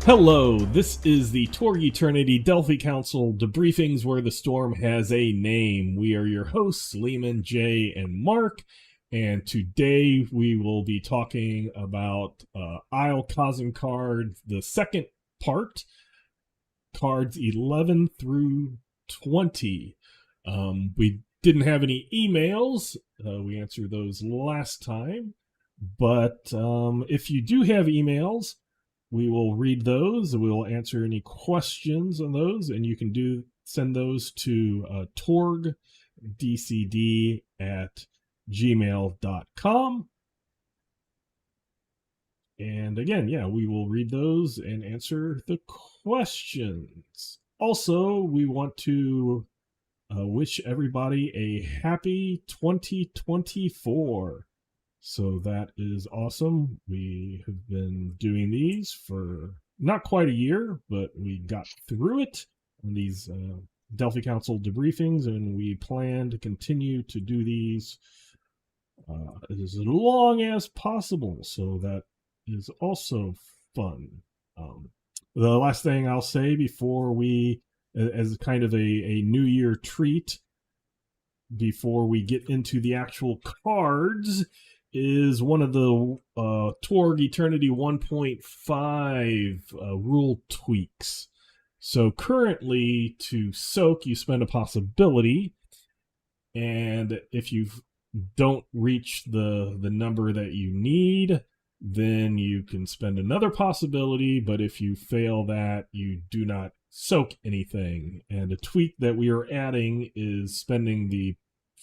Hello, this is the Torg Eternity Delphi Council Debriefings where the storm has a name. We are your hosts, Leamon, Jay, and Mark, and today we will be talking about Aysle Cosm Cards, the second part, cards 11 through 20. We didn't have any emails. We answered those last time, but if you do have emails, we will read those and we will answer any questions on those, and you can send those to torgdcd@gmail.com. And again, we will read those and answer the questions. Also, we want to wish everybody a happy 2024. So that is awesome. We have been doing these for not quite a year, but we got through it on these Delphi Council debriefings, and we plan to continue to do these as long as possible. So that is also fun. The last thing I'll say before we, as kind of a New Year treat, before we get into the actual cards, is one of the Torg Eternity 1.5 rule tweaks. So currently, to soak, you spend a possibility, and if you don't reach the number that you need, then you can spend another possibility, but if you fail that, you do not soak anything. And a tweak that we are adding is spending the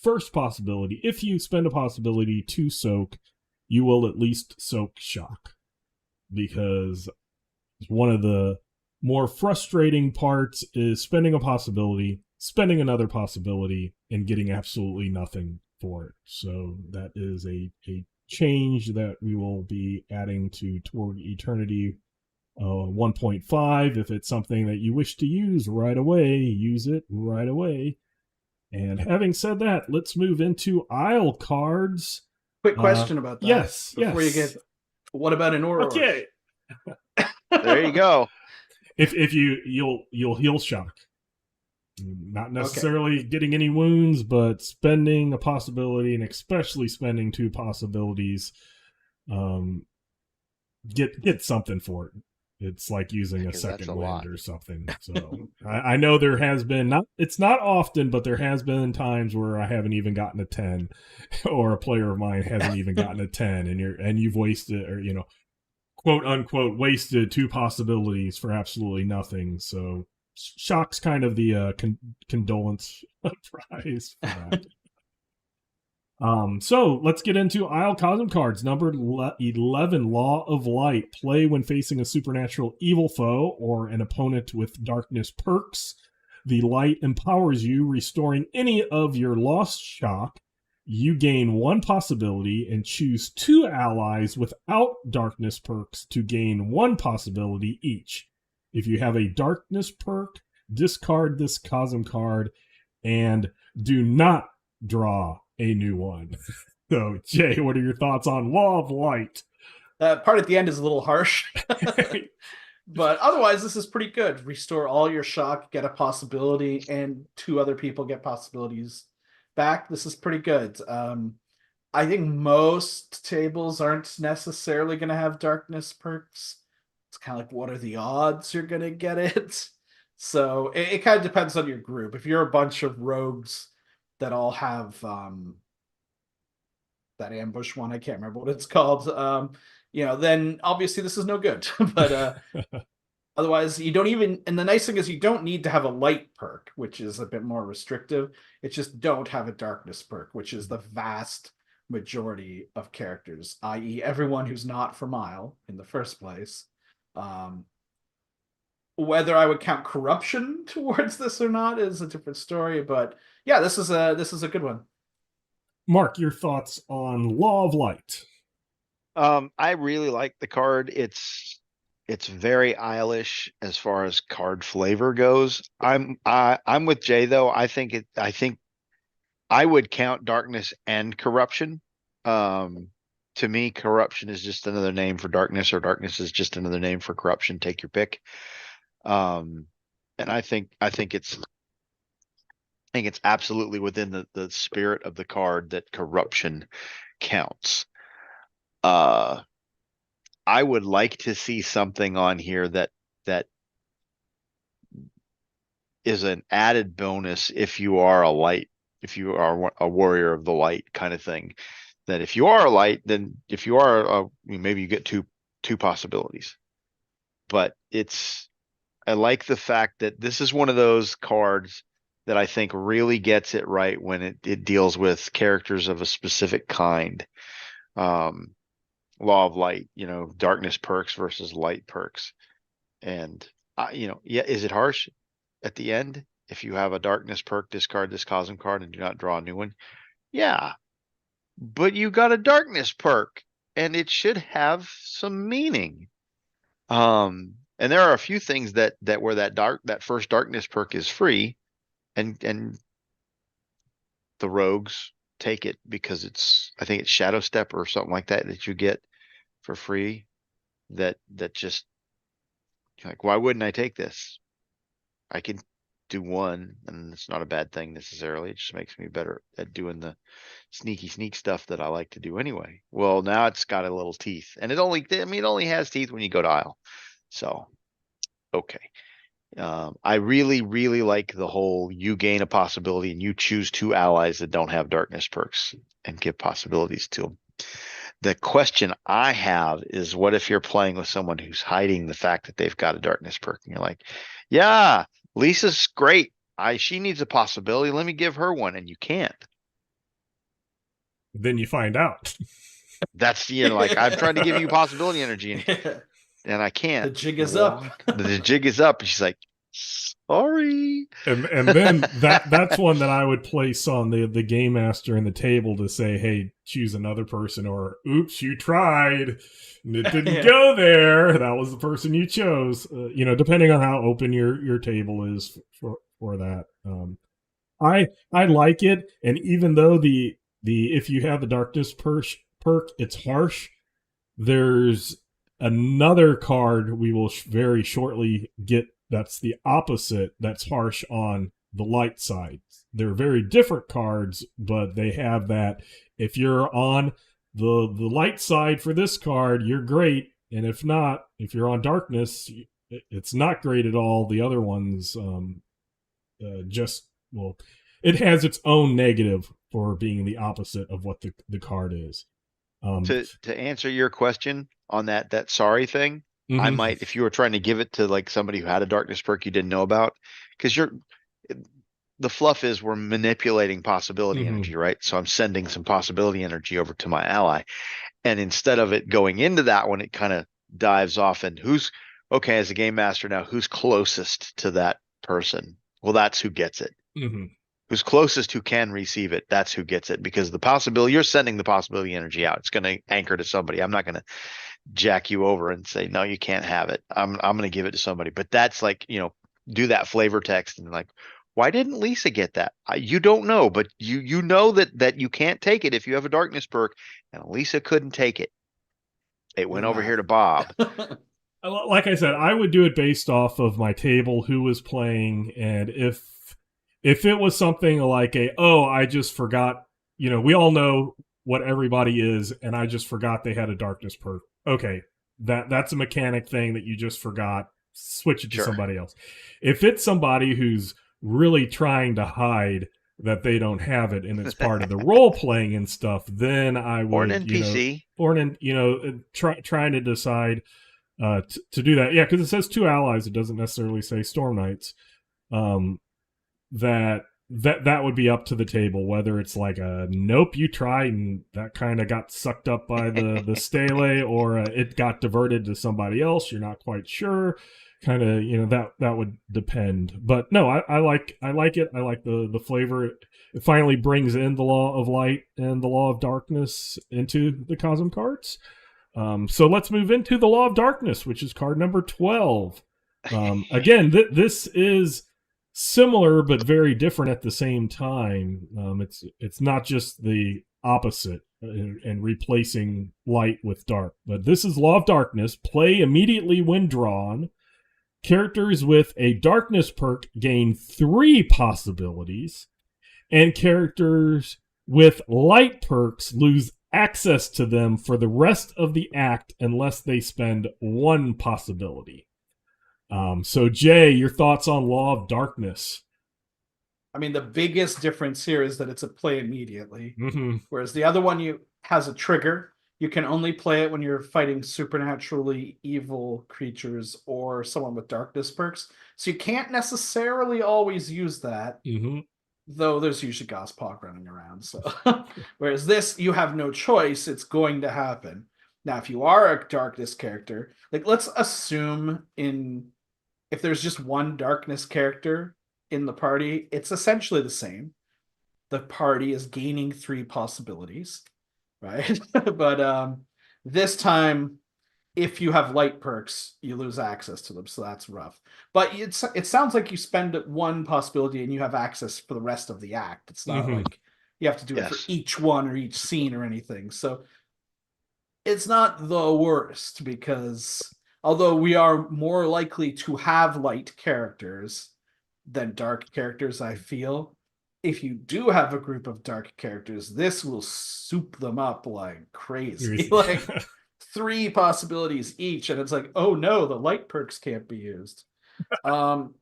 first possibility. If you spend a possibility to soak, you will at least soak shock, because one of the more frustrating parts is spending a possibility, spending another possibility, and getting absolutely nothing for it. So that is a change that we will be adding to Torg Eternity 1.5. If it's something that you wish to use right away, use it right away. And having said that, let's move into Aysle cards. Quick question about that. Yes. Before you get, what about an Aurora? Okay. There you go. If you'll heal shock. Not necessarily getting any wounds, but spending a possibility, and especially spending two possibilities, get something for it. It's like using a second wind or something. So I know there has been, it's not often, but there has been times where I haven't even gotten a 10, or a player of mine hasn't even gotten a 10, and you've wasted, or quote unquote wasted two possibilities for absolutely nothing. So shock's kind of the condolence prize for that. So let's get into Aysle Cosm Cards, number 11, Law of Light. Play when facing a supernatural evil foe or an opponent with darkness perks. The light empowers you, restoring any of your lost shock. You gain one possibility and choose two allies without darkness perks to gain one possibility each. If you have a darkness perk, discard this Cosm card and do not draw a new one. So, Jay, what are your thoughts on Law of Light? Part at the end is a little harsh. But otherwise, this is pretty good. Restore all your shock, get a possibility, and two other people get possibilities back. This is pretty good. I think most tables aren't necessarily going to have darkness perks. It's kind of like, what are the odds you're going to get it? So it kind of depends on your group. If you're a bunch of rogues that all have that ambush one, I can't remember what it's called, then obviously this is no good. But otherwise, you don't even, and the nice thing is you don't need to have a light perk, which is a bit more restrictive. It's just don't have a darkness perk, which is the vast majority of characters, i.e. everyone who's not from Aysle in the first place. Whether I would count corruption towards this or not is a different story, but yeah, this is a good one. Mark, your thoughts on Law of Light? I really like the card. It's very Aysle-ish as far as card flavor goes. I'm with Jay though. I think I would count darkness and corruption to to me, corruption is just another name for darkness, or darkness is just another name for corruption. Take your pick. And I think it's absolutely within the spirit of the card that corruption counts. I would like to see something on here that is an added bonus if you are a warrior of the light kind of thing. That if you are a light, then if you are maybe you get two possibilities. But I like the fact that this is one of those cards that I think really gets it right when it deals with characters of a specific kind. Law of Light, darkness perks versus light perks. And is it harsh at the end if you have a darkness perk, discard this Cosm card and do not draw a new one? Yeah, but you got a darkness perk and it should have some meaning. And there are a few things that where that first darkness perk is free, and the rogues take it because I think it's Shadow Step or something like that you get for free. That just like, why wouldn't I take this? I can do one, and it's not a bad thing necessarily. It just makes me better at doing the sneak stuff that I like to do anyway. Well, now it's got a little teeth, and it only has teeth when you go to Aisle. So, okay. I really, really like the whole you gain a possibility and you choose 2 allies that don't have darkness perks and give possibilities to them. The question I have is, what if you're playing with someone who's hiding the fact that they've got a darkness perk, and you're like, yeah, Lisa's great. She needs a possibility. Let me give her one, and you can't. Then you find out. That's like, I'm trying to give you possibility energy, and I can't. The jig is up. The jig is up, and she's like, sorry. And then that's one that I would place on the game master in the table to say, hey, choose another person, or oops, you tried and it didn't go there. That was the person you chose. Depending on how open your table is for that. I like it, and even though the if you have the darkness perk, it's harsh. There's another card we will very shortly get that's the opposite, that's harsh on the light side. They're very different cards, but they have that. If you're on the light side for this card, you're great. And if not, if you're on darkness, it's not great at all. The other ones it has its own negative for being the opposite of what the card is. To answer your question on that sorry thing, I might, if you were trying to give it to like somebody who had a darkness perk you didn't know about, because the fluff is we're manipulating possibility energy, right? So I'm sending some possibility energy over to my ally, and instead of it going into that one, it kind of dives off. And as a game master now, who's closest to that person? Well, that's who gets it. Who's closest, who can receive it, that's who gets it, because the possibility, you're sending the possibility energy out. It's going to anchor to somebody. I'm not going to jack you over and say, no, you can't have it. I'm going to give it to somebody. But that's like, do that flavor text and like, why didn't Lisa get that? You don't know, but you know that you can't take it if you have a darkness perk, and Lisa couldn't take it. It went over here to Bob. Like I said, I would do it based off of my table, who was playing, and if it was something like I just forgot, we all know what everybody is, and I just forgot they had a darkness perk. Okay, that's a mechanic thing that you just forgot. Switch it to somebody else. If it's somebody who's really trying to hide that they don't have it and it's part of the role playing and stuff, then I would, or an NPC, trying to decide to do that. Yeah, because it says 2 allies. It doesn't necessarily say Storm Knights. That would be up to the table, whether it's like a nope, you tried and that kind of got sucked up by the stele, or it got diverted to somebody else. You're not quite sure. Kind of, that would depend. But no, I like it. I like the flavor. It finally brings in the Law of Light and the Law of Darkness into the Cosm cards. So let's move into the Law of Darkness, which is card number 12. Again, this is similar but very different at the same time. It's not just the opposite and replacing light with dark. But this is Law of Darkness. Play immediately when drawn. Characters with a darkness perk gain 3 possibilities, and characters with light perks lose access to them for the rest of the act unless they spend 1 possibility. So, Jay, your thoughts on Law of Darkness? I mean, the biggest difference here is that it's a play immediately, Mm-hmm. whereas the other one has a trigger. You can only play it when you're fighting supernaturally evil creatures or someone with darkness perks. So you can't necessarily always use that, though there's usually Gospog running around. So, whereas this, you have no choice; it's going to happen. Now, if you are a darkness character, like let's assume if there's just one darkness character in the party, it's essentially the same. The party is gaining 3 possibilities, right? But this time, if you have light perks, you lose access to them, so that's rough. But it sounds like you spend 1 possibility and you have access for the rest of the act. It's not like you have to do it for each one or each scene or anything. So it's not the worst, because although we are more likely to have light characters than dark characters, I feel, if you do have a group of dark characters, this will soup them up like crazy. Like 3 possibilities each, and it's like, oh no, the light perks can't be used. And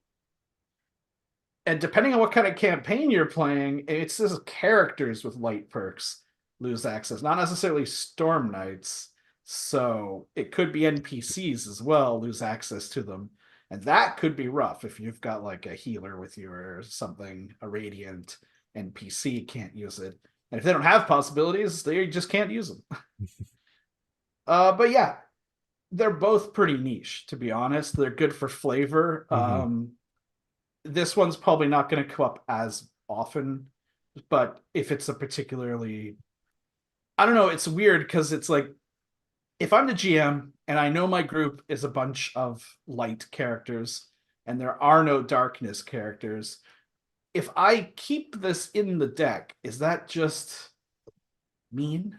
depending on what kind of campaign you're playing, it's just characters with light perks lose access, not necessarily Storm Knights. So it could be NPCs as well lose access to them. And that could be rough if you've got like a healer with you or something, a radiant NPC can't use it. And if they don't have possibilities, they just can't use them. But yeah, they're both pretty niche, to be honest. They're good for flavor. This one's probably not going to come up as often, but if it's a particularly, I don't know, it's weird because it's like, if I'm the GM and I know my group is a bunch of light characters and there are no darkness characters, if I keep this in the deck, is that just mean?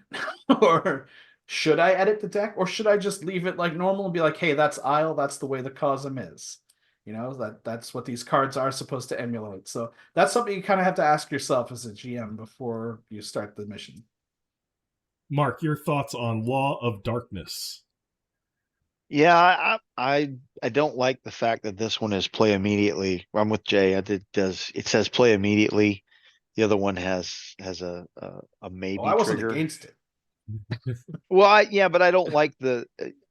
Or should I edit the deck? Or should I just leave it like normal and be like, hey, that's Aysle, that's the way the Cosm is. You know, that's what these cards are supposed to emulate. So that's something you kind of have to ask yourself as a GM before you start the mission. Mark, your thoughts on Law of Darkness? Yeah, I don't like the fact that this one is play immediately. I'm with Jay. It says play immediately. The other one has a maybe I wasn't trigger. against it. Well, yeah, but I don't like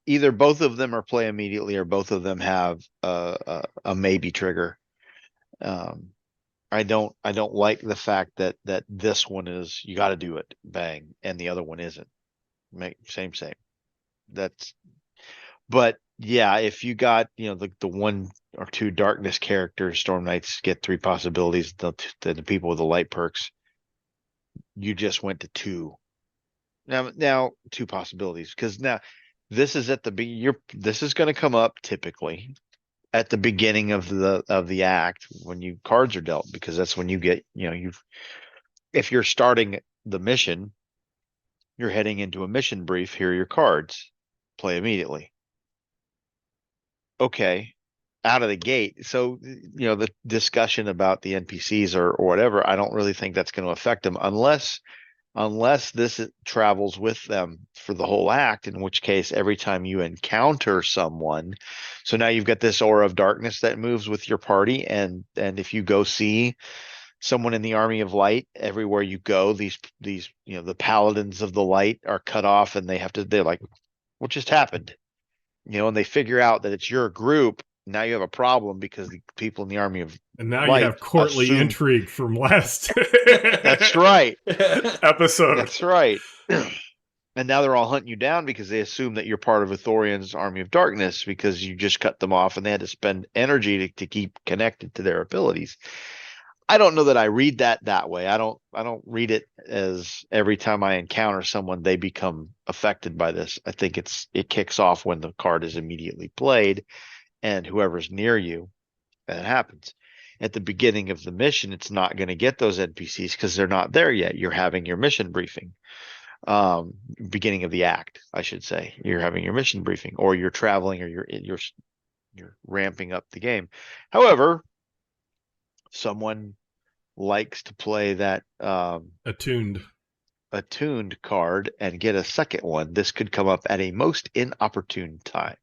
either both of them are play immediately or both of them have a maybe trigger. I don't like the fact that this one is you got to do it, bang, and the other one isn't. Same. But yeah, if you got the 1 or 2 darkness characters, Storm Knights get 3 possibilities. The people with the light perks, you just went to 2. Now 2 possibilities, because now this is this is going to come up typically at the beginning of the act when cards are dealt, because that's when you get if you're starting the mission, you're heading into a mission brief. Here are your cards. Play immediately. Okay, out of the gate. So the discussion about the NPCs or whatever, I don't really think that's going to affect them unless this travels with them for the whole act, in which case every time you encounter someone, so now you've got this aura of darkness that moves with your party, and if you go see someone in the army of light, everywhere you go, these the paladins of the light are cut off, and they're like, what just happened? And they figure out that it's your group. Now you have a problem because the people in the army of and now light you have courtly intrigue from last that's right episode. That's right. And now they're all hunting you down because they assume that you're part of Ithorian's army of darkness because you just cut them off and they had to spend energy to keep connected to their abilities. I don't know that I read that way. I don't read it as every time I encounter someone they become affected by this. I think it kicks off when the card is immediately played, and whoever's near you, that happens. At the beginning of the mission, it's not going to get those NPCs because they're not there yet. You're having your mission briefing. beginning of the act, I should say. You're having your mission briefing, or you're traveling, or you're ramping up the game. However, someone likes to play that Attuned card and get a second one. This could come up at a most inopportune time.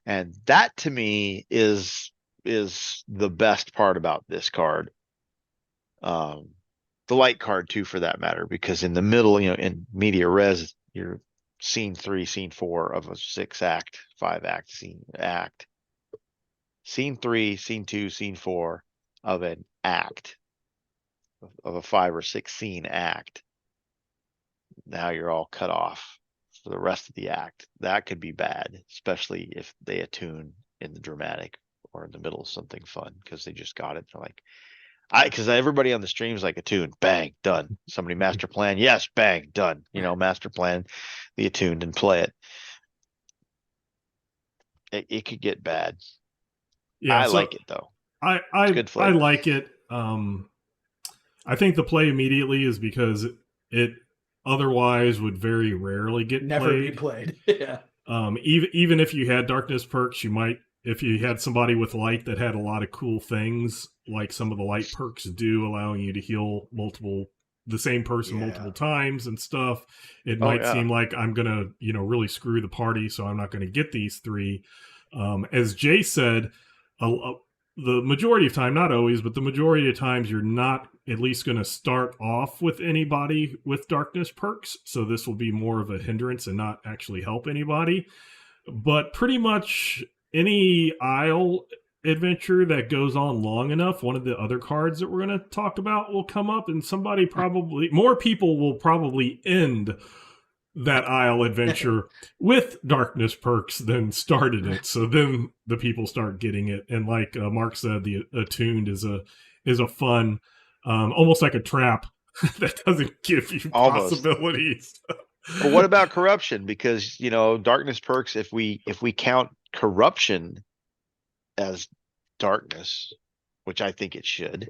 And that to me is the best part about this card. The light card too, for that matter, because in the middle, in media res, you're scene 3, scene 4 of a 6-act, 5-act scene act. Scene 3, scene 2, scene 4 of an act, of a 5 or 6 scene act. Now you're all cut off for the rest of the act. That could be bad, especially if they attune in the dramatic or in the middle of something fun, because they just got it. They're like, because everybody on the stream is like, attune, bang, done. Somebody master plan, yes, bang, done. Master plan the attuned and play it. It could get bad. Yeah, I like it though. I like it. I think the play immediately is because it otherwise would very rarely get never be played. Yeah. Even if you had darkness perks, you might, if you had somebody with light that had a lot of cool things, like some of the light perks do, allowing you to heal the same person multiple times and stuff, it might seem like I'm gonna, really screw the party, so I'm not gonna get these 3. As Jay said, the majority of time, not always, but the majority of times, you're not at least going to start off with anybody with darkness perks. So this will be more of a hindrance and not actually help anybody. But pretty much any Aysle adventure that goes on long enough, one of the other cards that we're going to talk about will come up, and more people will probably end that Aysle adventure with darkness perks than started it. So then the people start getting it. And like Mark said, the attuned is a fun, almost like a trap that doesn't give you possibilities. But what about corruption? Because, darkness perks, if we count corruption as darkness, which I think it should,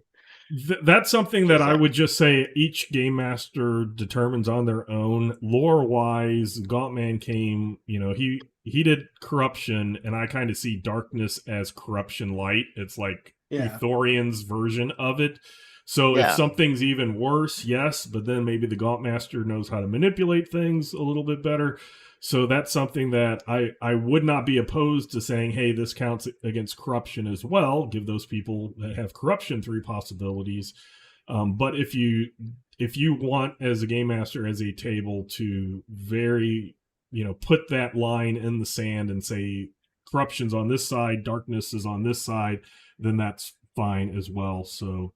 that's something that I would just say each game master determines on their own. Lore-wise, Gauntman came, he did corruption, and I kind of see darkness as corruption light. It's like Ethorian's version of it. So if something's even worse, yes, but then maybe the Gaunt Master knows how to manipulate things a little bit better. So that's something that I would not be opposed to saying, hey, this counts against corruption as well. Give those people that have corruption 3 possibilities. But if you want, as a game master, as a table, to very, put that line in the sand and say corruption's on this side, darkness is on this side, then that's fine as well. So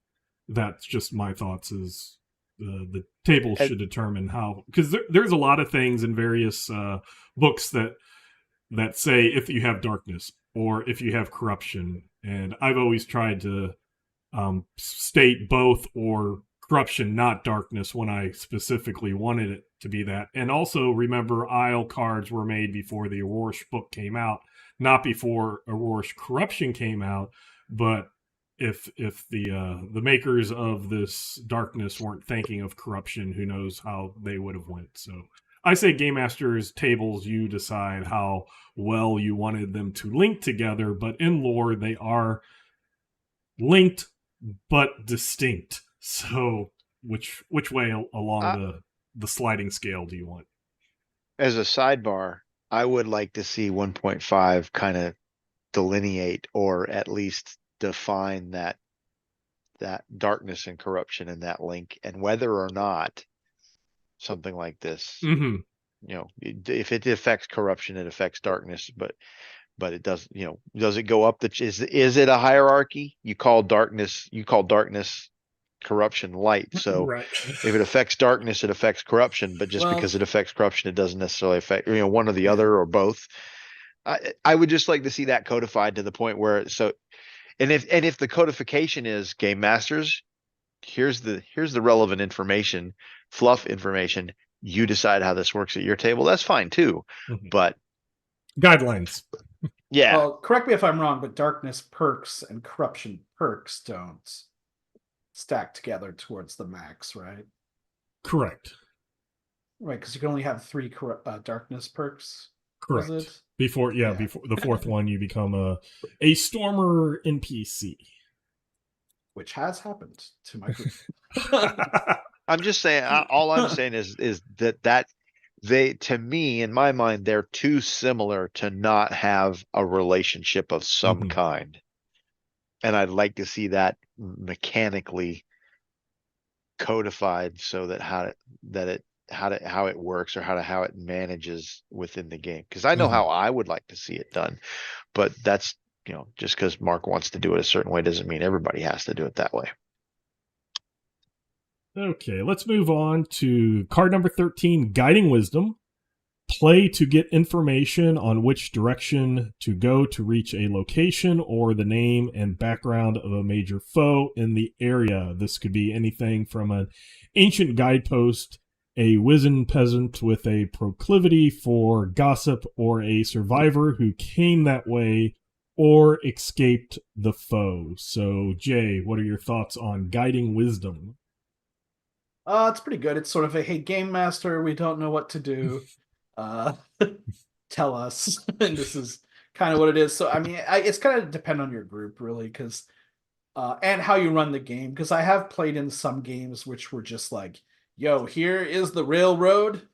that's just my thoughts, is the table should determine how, because there's a lot of things in various books that say if you have darkness or if you have corruption, and I've always tried to state both, or corruption, not darkness, when I specifically wanted it to be that. And also remember, Aysle cards were made before the Aurorsh book came out, not before Aurorsh corruption came out, but if the makers of this darkness weren't thinking of corruption, who knows how they would have went. So I say game masters tables, you decide how well you wanted them to link together, but in lore they are linked but distinct. So which way along the sliding scale do you want? As a sidebar, I would like to see 1.5 kind of delineate, or at least define that darkness and corruption in that link, and whether or not something like this, if it affects corruption, it affects darkness, but it does, does it go up is it a hierarchy? You call darkness corruption light. So if it affects darkness, it affects corruption, but just because it affects corruption, it doesn't necessarily affect, one or the other or both. I would just like to see that codified to the point where, and if the codification is game masters, here's the relevant information, fluff information, you decide how this works at your table, that's fine too. But guidelines. Yeah. Well, correct me if I'm wrong, but darkness perks and corruption perks don't stack together towards the max, right? Correct. Right, because you can only have 3 darkness perks. Was Correct. it? Before the fourth one, you become a Stormer NPC. Which has happened to my group. I'm just saying. All I'm saying is that they, to me, in my mind, they're too similar to not have a relationship of some kind, and I'd like to see that mechanically codified so that how it works, or how it manages within the game. Because I know how I would like to see it done, but that's, just because Mark wants to do it a certain way doesn't mean everybody has to do it that way. Okay, let's move on to card number 13, Guiding Wisdom. Play to get information on which direction to go to reach a location or the name and background of a major foe in the area. This could be anything from an ancient guidepost, a wizened peasant with a proclivity for gossip, or a survivor who came that way or escaped the foe. So, Jay, what are your thoughts on Guiding Wisdom? It's pretty good. It's sort of a, hey, game master, we don't know what to do. Tell us. And this is kind of what it is. So, I mean, it's kind of depend on your group, really, because and how you run the game. Because I have played in some games which were just like, yo, here is the railroad.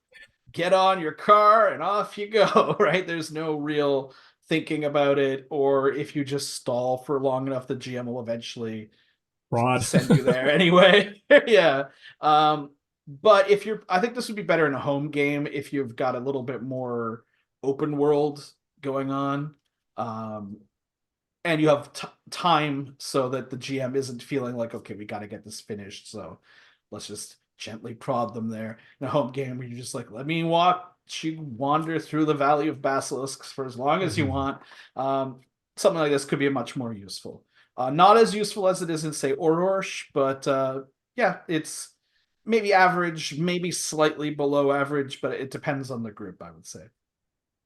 Get on your car and off you go, right? There's no real thinking about it. Or if you just stall for long enough, the GM will eventually send you there anyway. Yeah. But I think this would be better in a home game if you've got a little bit more open world going on. And you have time so that the GM isn't feeling like, okay, we got to get this finished. So let's just gently prod them there. In a home game where you're just like, let me wander through the Valley of Basilisks for as long as you want. Something like this could be much more useful. Not as useful as it is in, say, Ororsh, but yeah, it's maybe average, maybe slightly below average, but it depends on the group, I would say.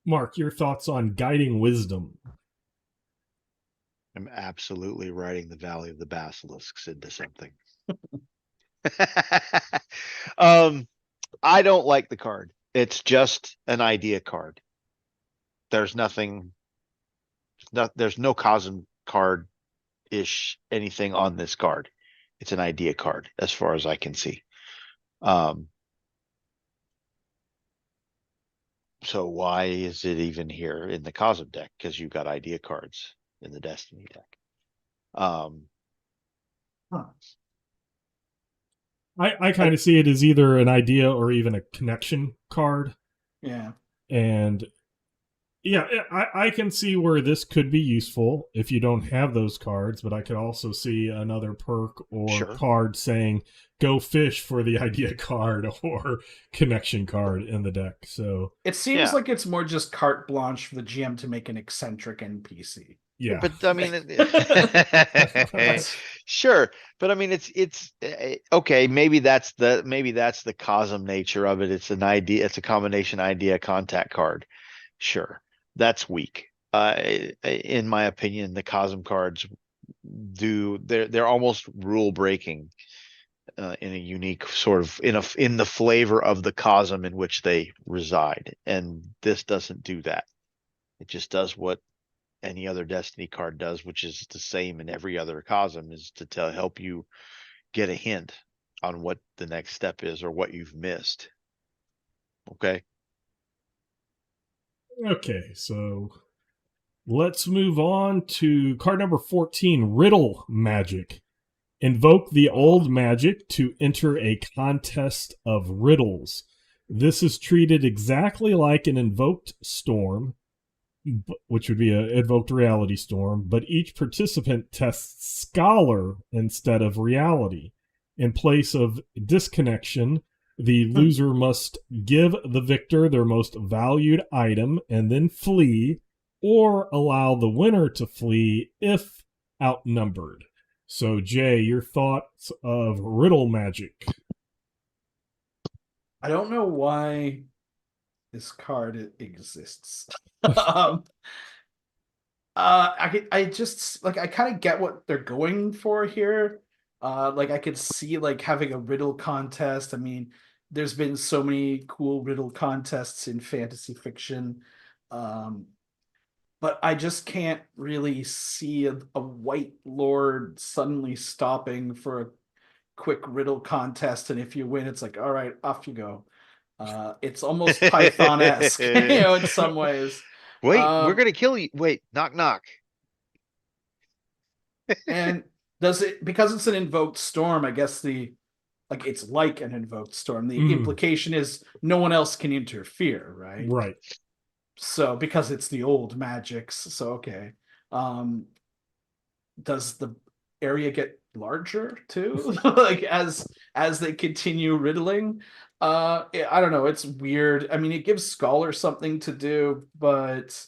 Mark, your thoughts on Guiding Wisdom? I'm absolutely writing the Valley of the Basilisks into something. I don't like the card. It's just an idea card. There's nothing. There's no Cosm card-ish anything on this card. It's an idea card, as far as I can see. So why is it even here in the Cosm deck? Because you've got idea cards in the Destiny deck. I kind of see it as either an idea or even a connection card. Yeah. And yeah, I can see where this could be useful if you don't have those cards, but I could also see another perk or card saying go fish for the idea card or connection card in the deck. So it seems like it's more just carte blanche for the GM to make an eccentric NPC. Yeah, but I mean, sure, but I mean, it's okay. Maybe that's the Cosm nature of it. It's an idea. It's a combination idea contact card. Sure, that's weak. In my opinion, the Cosm cards they're almost rule breaking in a unique sort of in the flavor of the Cosm in which they reside, and this doesn't do that. It just does what any other Destiny card does, which is the same in every other Cosm, is to help you get a hint on what the next step is or what you've missed. Okay. Okay, so let's move on to card number 14, Riddle Magic. Invoke the old magic to enter a contest of riddles. This is treated exactly like an invoked storm, which would be an invoked reality storm, but each participant tests scholar instead of reality. In place of disconnection, the loser must give the victor their most valued item and then flee, or allow the winner to flee if outnumbered. So, Jay, your thoughts of riddle magic? I don't know why this card exists. I just like, I kind of get what they're going for here. Like I could see like having a riddle contest. I mean, there's been so many cool riddle contests in fantasy fiction. But I just can't really see a white lord suddenly stopping for a quick riddle contest, and if you win, it's like, all right, off you go. It's almost Python-esque, in some ways. Wait, we're gonna kill you. Wait, knock knock. And does it, because it's an invoked storm, I guess it's like an invoked storm. The implication is no one else can interfere, right? Right. So because it's the old magics, so okay. Does the area get larger too? Like as they continue riddling? I don't know. It's weird. I mean, it gives Scholar something to do, but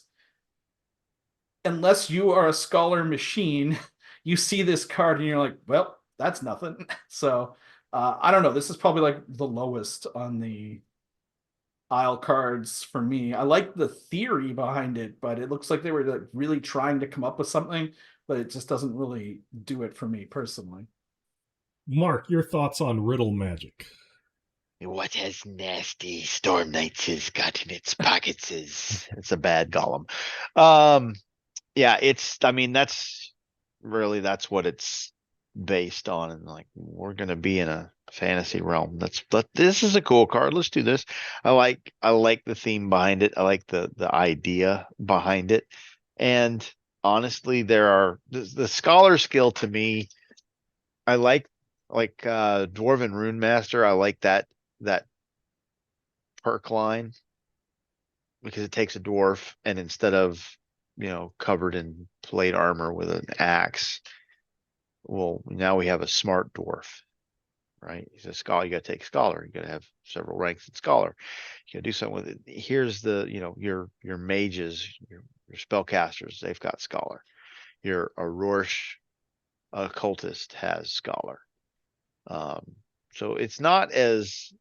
unless you are a Scholar machine, you see this card and you're like, well, that's nothing. So I don't know. This is probably like the lowest on the Aysle cards for me. I like the theory behind it, but it looks like they were like really trying to come up with something, but it just doesn't really do it for me personally. Mark, your thoughts on riddle magic? What has nasty Storm Knights has got in its pockets is it's a bad golem. Yeah, that's what it's based on, and like we're gonna be in a fantasy realm. This is a cool card. Let's do this. I like the theme behind it. I like the idea behind it. And honestly, there are the scholar skill to me. I like Dwarven Rune Master. I like that perk line because it takes a dwarf, and instead of covered in plate armor with an axe, well, now we have a smart dwarf, right? He's a scholar. You got to take scholar. You got to have several ranks in scholar. You got to do something with it. Here's the your mages, your spellcasters. They've got scholar. Your Aurorish occultist has scholar. So it's not as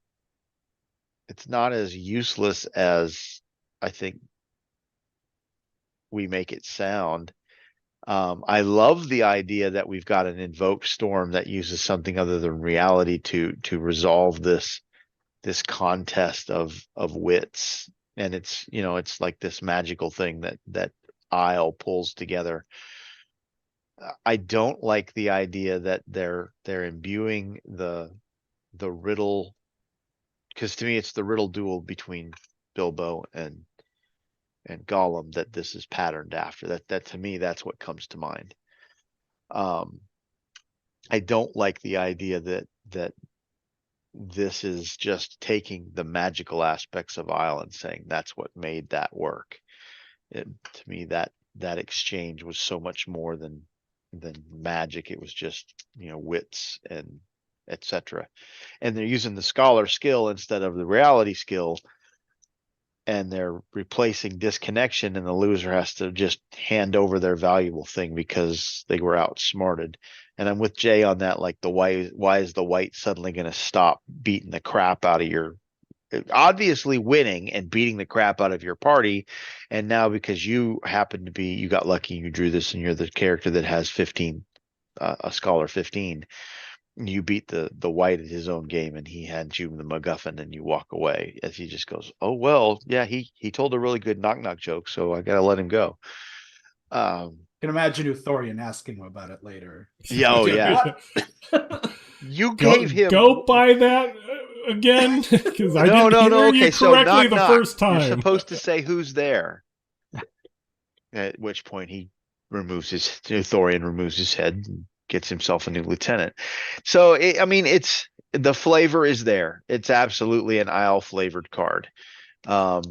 useless as I think we make it sound. I love the idea that we've got an invoked storm that uses something other than reality to resolve this contest of wits, and it's it's like this magical thing that Aysle pulls together. I don't like the idea that they're imbuing the riddle, because to me it's the riddle duel between Bilbo and Gollum that this is patterned after. That to me, that's what comes to mind. I don't like the idea that this is just taking the magical aspects of Aysle and saying that's what made that work. To me, that exchange was so much more than magic. It was just wits and etc. And they're using the scholar skill instead of the reality skill, and they're replacing disconnection, and the loser has to just hand over their valuable thing because they were outsmarted. And I'm with Jay on that. Like, why is the white suddenly going to stop beating the crap out of your, obviously winning and beating the crap out of your party, and now because you happen to be, you got lucky, you drew this, and you're the character that has 15, a scholar 15. You beat the white at his own game, and he hands you the MacGuffin, and you walk away as he just goes, oh well, yeah, he told a really good knock knock joke, so I gotta let him go. I can imagine Uthorian asking him about it later. Yeah, oh yeah. You gave him go by that again, because I didn't hear you correctly so knock, the knock. first time. You're supposed to say who's there. At which point Uthorian removes his head and gets himself a new lieutenant. So it's the flavor is there. It's absolutely an Aysle flavored card. And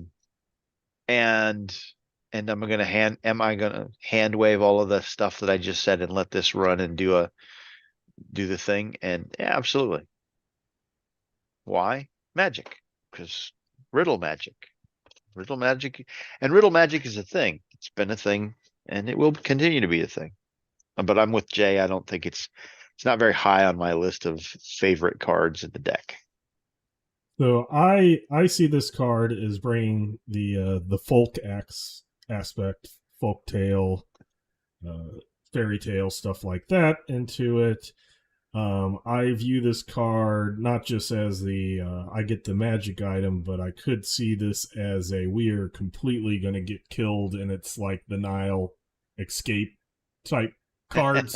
am I gonna hand wave all of the stuff that I just said and let this run and do the thing? And yeah, absolutely. Why? Magic. Because riddle magic is a thing. It's been a thing, and it will continue to be a thing. But I'm with Jay. I don't think it's not very high on my list of favorite cards in the deck. So I see this card as bringing the folk aspect, folk tale, fairy tale, stuff like that into it. I view this card not just as the I get the magic item, but I could see this as a we are completely going to get killed, and it's like the Nile escape type cards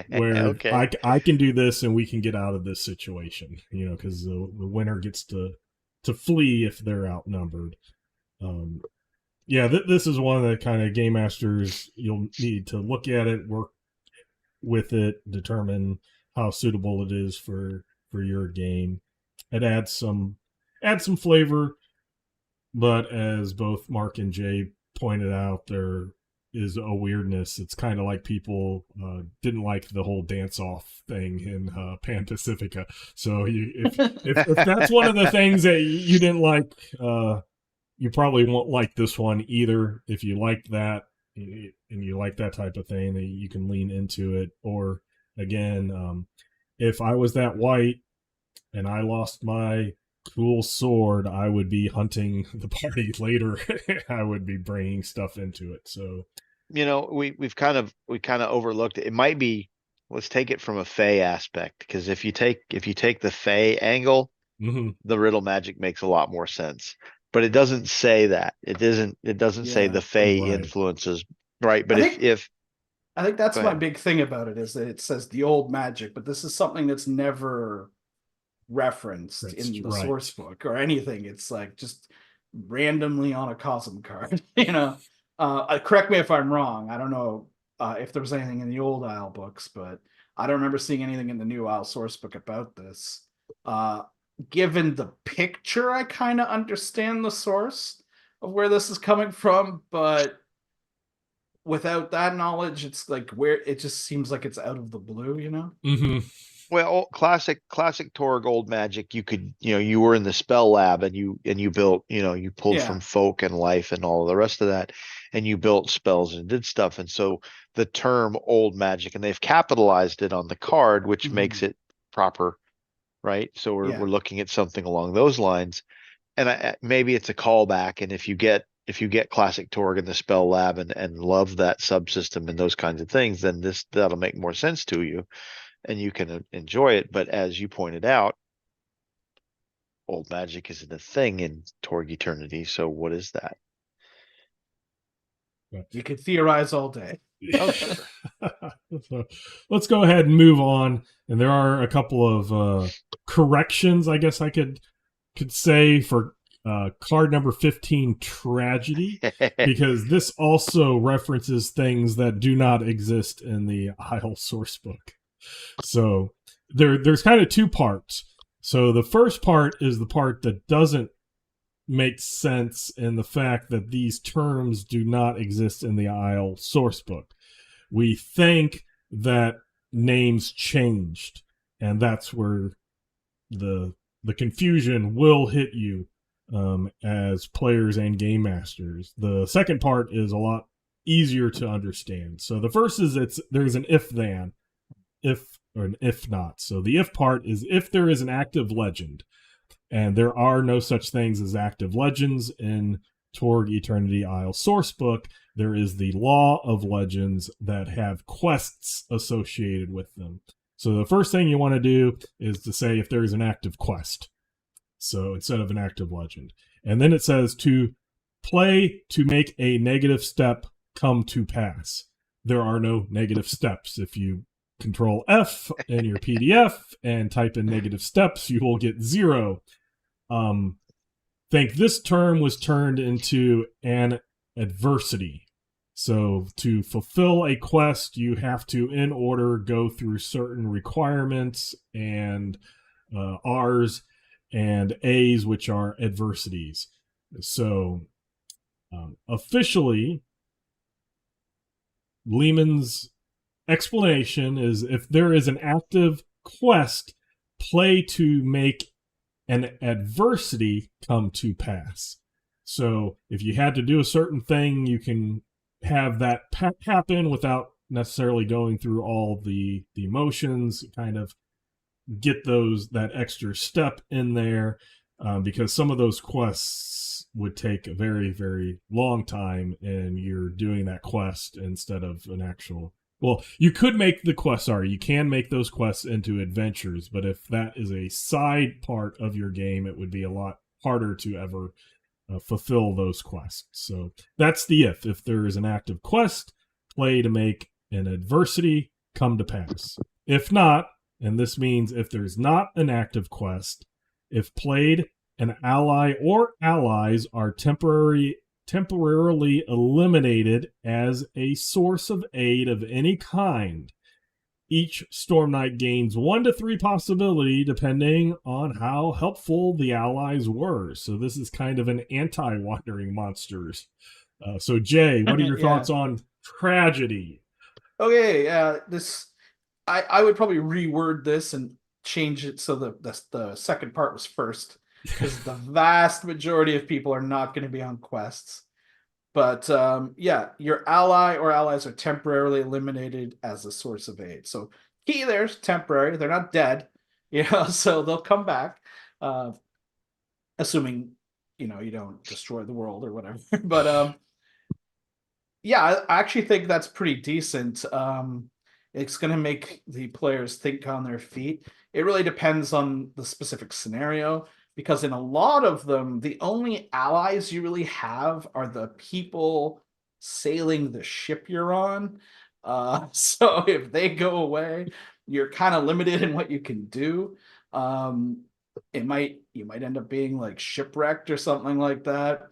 where Okay. I can do this and we can get out of this situation, because the winner gets to flee if they're outnumbered. Yeah, this is one of the kind of game masters you'll need to look at it, work with it, determine how suitable it is for your game. It adds some flavor, but as both Mark and Jay pointed out, there is a weirdness. It's kind of like people didn't like the whole dance off thing in Pan Pacifica. So if that's one of the things that you didn't like, you probably won't like this one either. If you like that and you like that type of thing, that you can lean into it. Or again, if I was that white and I lost my cool sword, I would be hunting the party later. I would be bringing stuff into it. So we kind of overlooked it. It might be, let's take it from a Fey aspect, because if you take the Fey angle, the riddle magic makes a lot more sense. But it doesn't say that. It doesn't say the Fey influences, right? But I think that's Go my ahead. big thing about it, is that it says the old magic, but this is something that's never referenced in the source book or anything. It's like just randomly on a Cosm card, correct me if I'm wrong. I don't know if there was anything in the old Aysle books, but I don't remember seeing anything in the new Aysle source book about this. Given the picture, I kind of understand the source of where this is coming from, but without that knowledge, it's like where it just seems like it's out of the blue, Well, classic Torg old magic. You could, you were in the spell lab and you built, you pulled from folk and life and all the rest of that, and you built spells and did stuff. And so the term old magic, and they've capitalized it on the card, which makes it proper, right? So we're looking at something along those lines, and maybe it's a callback. And if you get classic Torg in the spell lab and love that subsystem and those kinds of things, then that'll make more sense to you and you can enjoy it. But as you pointed out, old magic isn't a thing in Torg Eternity. So what is that? You could theorize all day. Oh, sure. So let's go ahead and move on. And there are a couple of corrections, I guess I could say, for card number 15, Tragedy, because this also references things that do not exist in the Aysle source book. So there's kind of two parts. So the first part is the part that doesn't make sense in the fact that these terms do not exist in the Aysle source book. We think that names changed, and that's where the confusion will hit you as players and game masters. The second part is a lot easier to understand. So the first is there's an if-then, if or an if not. So the if part is if there is an active legend, and there are no such things as active legends in Torg Eternity Aysle sourcebook. There is the law of legends that have quests associated with them. So the first thing you want to do is to say if there is an active quest. So instead of an active legend. And then it says to play to make a negative step come to pass. There are no negative steps. If you Control F in your PDF and type in negative steps, you will get 0. Think this term was turned into an adversity. So to fulfill a quest, you have to, in order, go through certain requirements and R's and A's, which are adversities. So officially, Leamon's explanation is if there is an active quest, play to make an adversity come to pass. So if you had to do a certain thing, you can have that happen without necessarily going through all the motions, kind of get that extra step in there, because some of those quests would take a very, very long time, and you're doing that quest instead of an actual Well, you could make the quest. Sorry, you can make those quests into adventures, but if that is a side part of your game, it would be a lot harder to ever fulfill those quests. So that's the if. If there is an active quest, play to make an adversity come to pass. If not, and this means if there's not an active quest, if played, an ally or allies are temporarily eliminated as a source of aid of any kind. Each Storm Knight gains 1 to 3 possibility depending on how helpful the allies were. So this is kind of an anti-wandering monsters. So Jay, what are your thoughts on tragedy? Okay, I would probably reword this and change it so the second part was first, because the vast majority of people are not going to be on quests. But your ally or allies are temporarily eliminated as a source of aid. So key there's temporary; they're not dead, so they'll come back, assuming you don't destroy the world or whatever. But I actually think that's pretty decent. It's going to make the players think on their feet. It really depends on the specific scenario, because in a lot of them, the only allies you really have are the people sailing the ship you're on. So if they go away, you're kind of limited in what you can do. You might end up being like shipwrecked or something like that.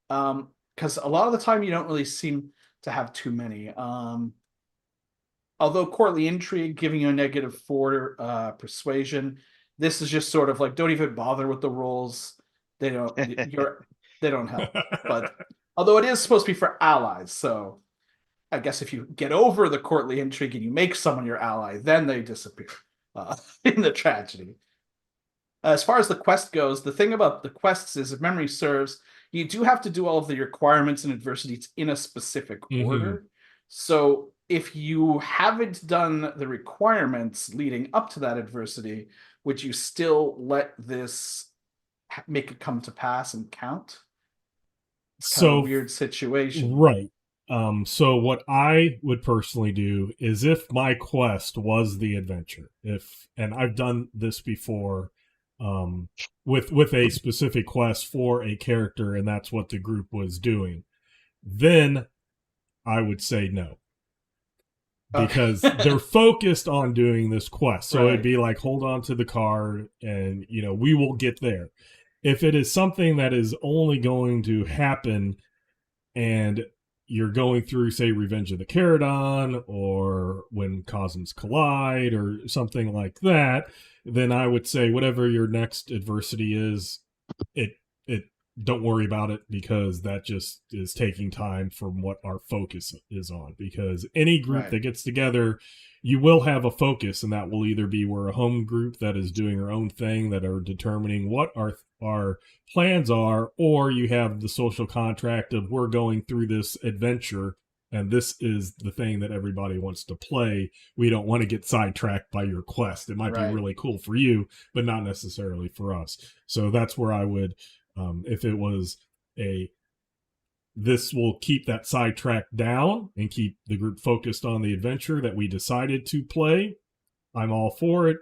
Because a lot of the time you don't really seem to have too many. Although courtly intrigue giving you a -4 persuasion, this is just sort of like, don't even bother with the rolls. They don't help. But although it is supposed to be for allies, so I guess if you get over the courtly intrigue and you make someone your ally, then they disappear in the tragedy. As far as the quest goes, the thing about the quests is, if memory serves, you do have to do all of the requirements and adversities in a specific order. So if you haven't done the requirements leading up to that adversity, would you still let this make it come to pass and count? It's kind of a weird situation. Right. So what I would personally do is, if my quest was the adventure, and I've done this before, with a specific quest for a character, and that's what the group was doing, then I would say no. Because they're focused on doing this quest. So it'd be like, hold on to the card and, we will get there. If it is something that is only going to happen and you're going through, say, Revenge of the Caradon or When Cosms Collide or something like that, then I would say whatever your next adversity is, it don't worry about it, because that just is taking time from what our focus is on. Because any group that gets together, you will have a focus, and that will either be we're a home group that is doing our own thing, that are determining what our plans are, or you have the social contract of we're going through this adventure and this is the thing that everybody wants to play. We don't want to get sidetracked by your quest. It might be really cool for you, but not necessarily for us. So that's where I would, if it was this will keep that sidetrack down and keep the group focused on the adventure that we decided to play, I'm all for it.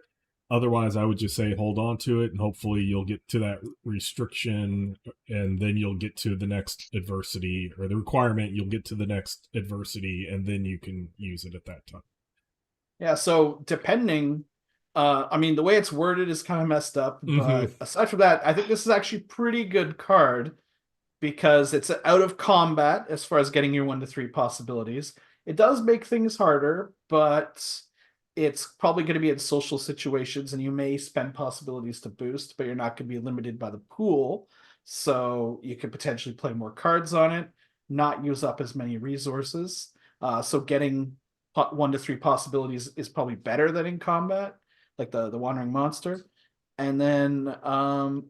Otherwise, I would just say hold on to it, and hopefully you'll get to that restriction, and then you'll get to the next adversity, or the requirement, you'll get to the next adversity, and then you can use it at that time. Yeah, so depending, the way it's worded is kind of messed up, but aside from that, I think this is actually a pretty good card, because it's out of combat as far as getting your 1 to 3 possibilities. It does make things harder, but it's probably going to be in social situations, and you may spend possibilities to boost, but you're not going to be limited by the pool. So you could potentially play more cards on it, not use up as many resources. So getting 1 to 3 possibilities is probably better than in combat, like the Wandering Monster. And then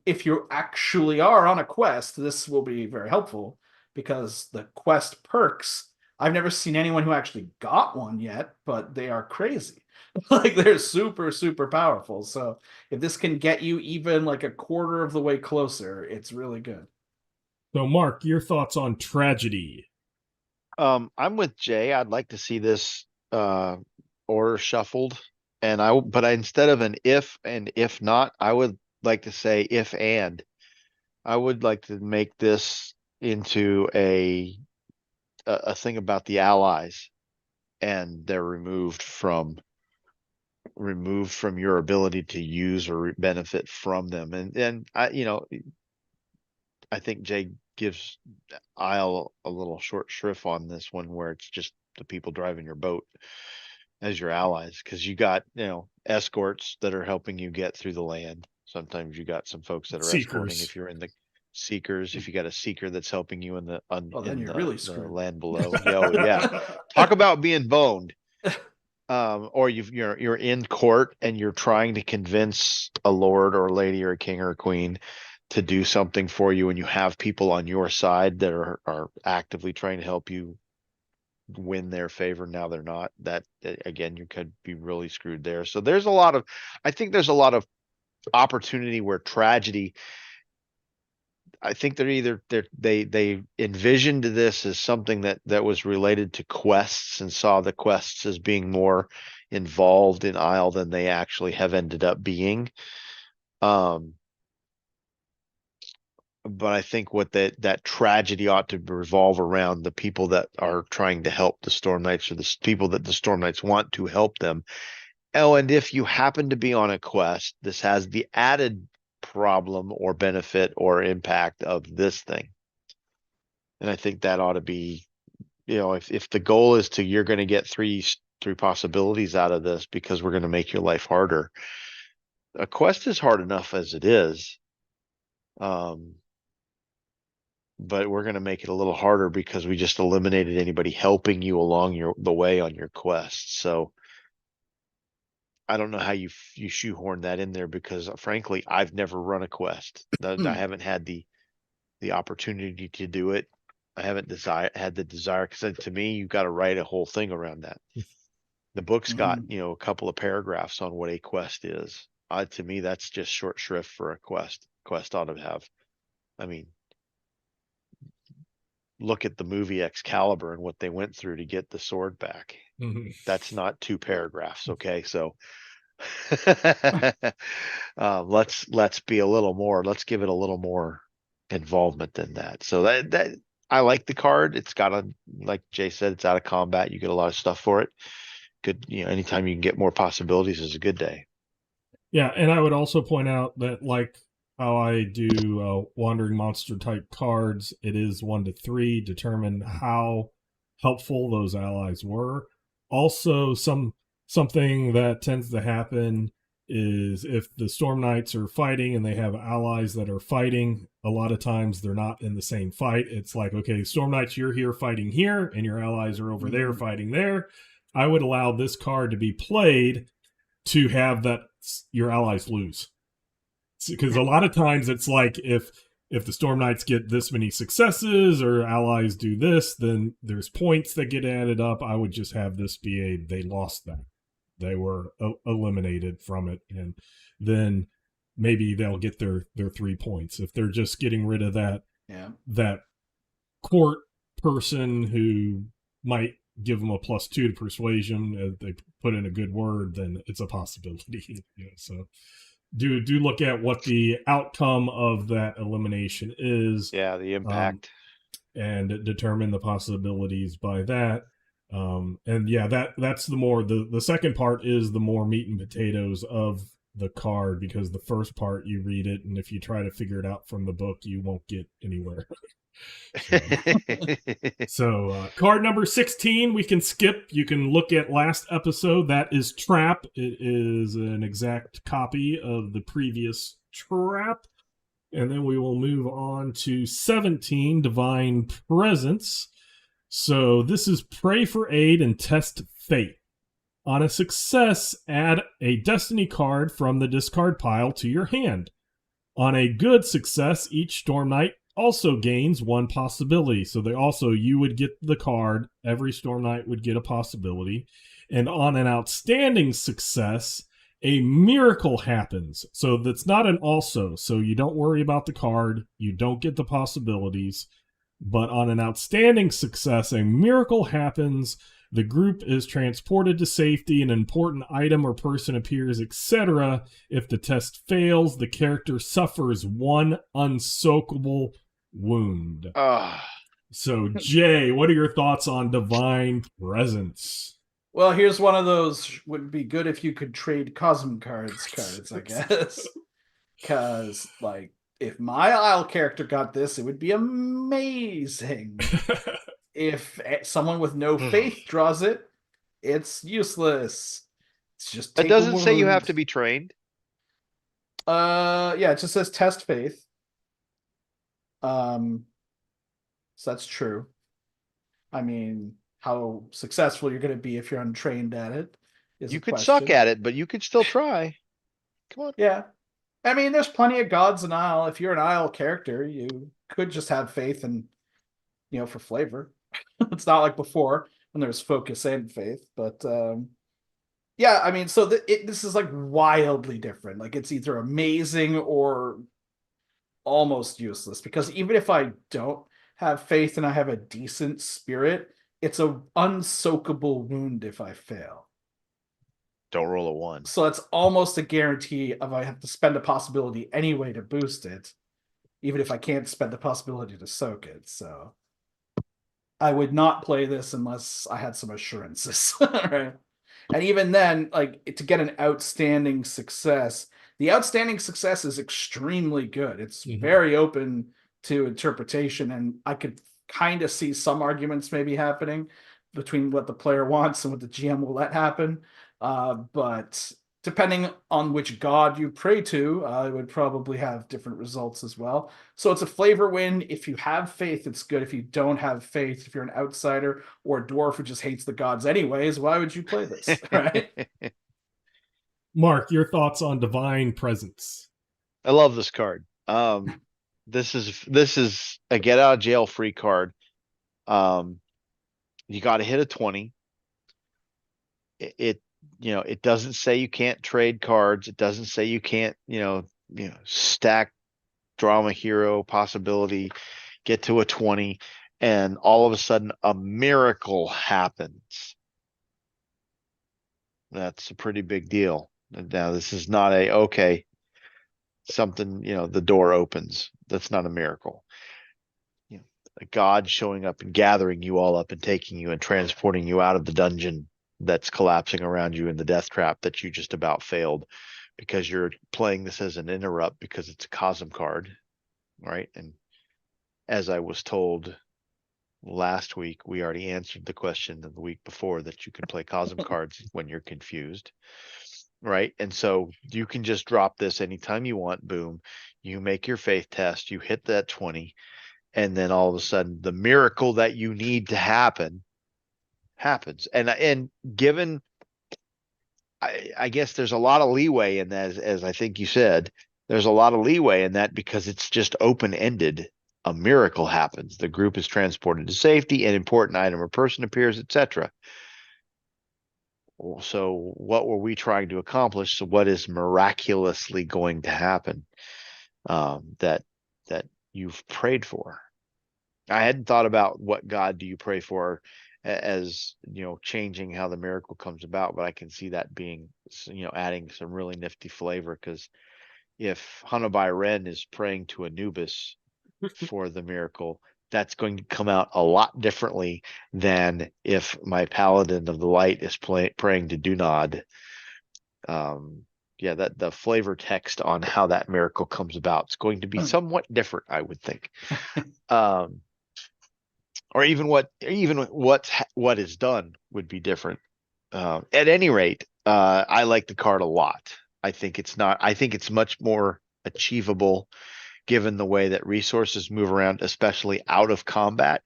if you actually are on a quest, this will be very helpful, because the quest perks, I've never seen anyone who actually got one yet, but they are crazy. Like, they're super, super powerful. So if this can get you even like a quarter of the way closer, it's really good. So Mark, your thoughts on tragedy? I'm with Jay. I'd like to see this order shuffled, but instead of an if and if not, I would like to say if and. I would like to make this into a thing about the allies, and they're removed from your ability to use or benefit from them. And I think Jay gives Aysle a little short shrift on this one, where it's just the people driving your boat as your allies, because you got escorts that are helping you get through the land. Sometimes you got some folks that are escorting if you're in the seekers. If you got a seeker that's helping you in the the land below. Yeah. Talk about being boned. Or you're in court and you're trying to convince a lord or a lady or a king or a queen to do something for you, and you have people on your side that are actively trying to help you win their favor. Now they're not. That again, you could be really screwed there. So I think there's a lot of opportunity where tragedy, I think they envisioned this as something that was related to quests, and saw the quests as being more involved in Aysle than they actually have ended up being. But I think what that tragedy ought to revolve around the people that are trying to help the Storm Knights, or the people that the Storm Knights want to help them. Oh, and if you happen to be on a quest, this has the added problem or benefit or impact of this thing. And I think that ought to be, if the goal is you're going to get three possibilities out of this because we're going to make your life harder. A quest is hard enough as it is. But we're going to make it a little harder because we just eliminated anybody helping you along the way on your quest. So I don't know how you shoehorn that in there, because frankly, I've never run a quest. I haven't had the opportunity to do it. I haven't had the desire, because to me, you've got to write a whole thing around that. The book's got, a couple of paragraphs on what a quest is. To me, that's just short shrift for a quest. Quest ought to have, look at the movie Excalibur and what they went through to get the sword back. That's not 2 paragraphs. Okay. So let's be a little more, let's give it a little more involvement than that. So that I like the card. It's got like Jay said, it's out of combat. You get a lot of stuff for it. Good. Anytime you can get more possibilities is a good day. Yeah. And I would also point out that, like how I do wandering monster type cards, it is 1 to 3, determine how helpful those allies were. Also, something that tends to happen is if the Storm Knights are fighting and they have allies that are fighting, a lot of times they're not in the same fight. It's like, okay, Storm Knights, you're here fighting here, and your allies are over there fighting there. I would allow this card to be played to have your allies lose. Because a lot of times it's like, if the Storm Knights get this many successes or allies do this, then there's points that get added up. I would just have this be they lost that. They were eliminated from it. And then maybe they'll get their 3 points. If they're just getting rid of that court person who might give them a +2 to persuasion, if they put in a good word, then it's a possibility. So do look at what the outcome of that elimination is. Yeah, the impact. And determine the possibilities by that. And yeah, that's the second part is the more meat and potatoes of the card, because the first part you read it, and if you try to figure it out from the book, you won't get anywhere. So card number 16 we can skip. You can look at last episode. That is Trap. It is an exact copy of the previous Trap. And then we will move on to 17, Divine Presence. So this is Pray for Aid and Test Fate. On a success, add a Destiny card from the discard pile to your hand. On a good success, each Storm Knight also gains 1 possibility. So you would get the card. Every Storm Knight would get a possibility. And on an outstanding success, a miracle happens. So that's not an also. So you don't worry about the card. You don't get the possibilities. But on an outstanding success, a miracle happens The group is transported to safety, an important item or person appears, etc. If the test fails, the character suffers one unsoakable wound. So, Jay, what are your thoughts on Divine Presence? Well, here's one of those. Would be good if you could trade Cosm cards, I guess. Because, like, if my Aysle character got this, it would be amazing. If someone with no faith draws it, it's useless. It's just It take doesn't a say you wound. have to be trained. Yeah, it just says test faith. So that's true. I mean, how successful you're going to be if you're untrained at it is You a could question. suck at it, but you could still try. Come on. Yeah. I mean, there's plenty of gods in Aysle. If you're an Aysle character, you could just have faith and, for flavor. It's not like before when there's focus and faith, but yeah, I mean, so this is like wildly different. Like it's either amazing or almost useless, because even if I don't have faith and I have a decent spirit, it's a unsoakable wound if I fail. Don't roll a 1. So it's almost a guarantee of I have to spend a possibility anyway to boost it, even if I can't spend the possibility to soak it. So I would not play this unless I had some assurances. Right? And even then, like, to get an outstanding success, the outstanding success is extremely good. It's very open to interpretation, and I could kind of see some arguments maybe happening between what the player wants and what the GM will let happen. But depending on which god you pray to, it would probably have different results as well. So it's a flavor win. If you have faith, it's good. If you don't have faith, if you're an outsider or a dwarf who just hates the gods anyways, why would you play this? Right? Mark, your thoughts on Divine Presence? I love this card. This is a get out of jail free card. You got to hit a 20. It doesn't say you can't trade cards. It doesn't say you can't, stack drama hero possibility, get to a 20, and all of a sudden a miracle happens. That's a pretty big deal. Now, this is not something, the door opens. That's not a miracle. A god showing up and gathering you all up and taking you and transporting you out of the dungeon that's collapsing around you in the death trap that you just about failed because you're playing this as an interrupt because it's a Cosm card, right? And as I was told last week, we already answered the question of the week before that you can play Cosm cards when you're confused, right? And so you can just drop this anytime you want. Boom, you make your faith test, you hit that 20, and then all of a sudden the miracle that you need to happen happens. And given, I guess there's a lot of leeway in that, as I think you said, there's a lot of leeway in that because it's just open-ended. A miracle happens. The group is transported to safety, an important item or person appears, etc. So what were we trying to accomplish? So what is miraculously going to happen that you've prayed for? I hadn't thought about what god do you pray for as changing how the miracle comes about, but I can see that being adding some really nifty flavor, because if Hanabai Ren is praying to Anubis for the miracle, that's going to come out a lot differently than if my Paladin of the Light is praying to Dunod. That the flavor text on how that miracle comes about is going to be somewhat different, I would think. Or even what is done would be different. At any rate, I like the card a lot. I think it's much more achievable given the way that resources move around, especially out of combat.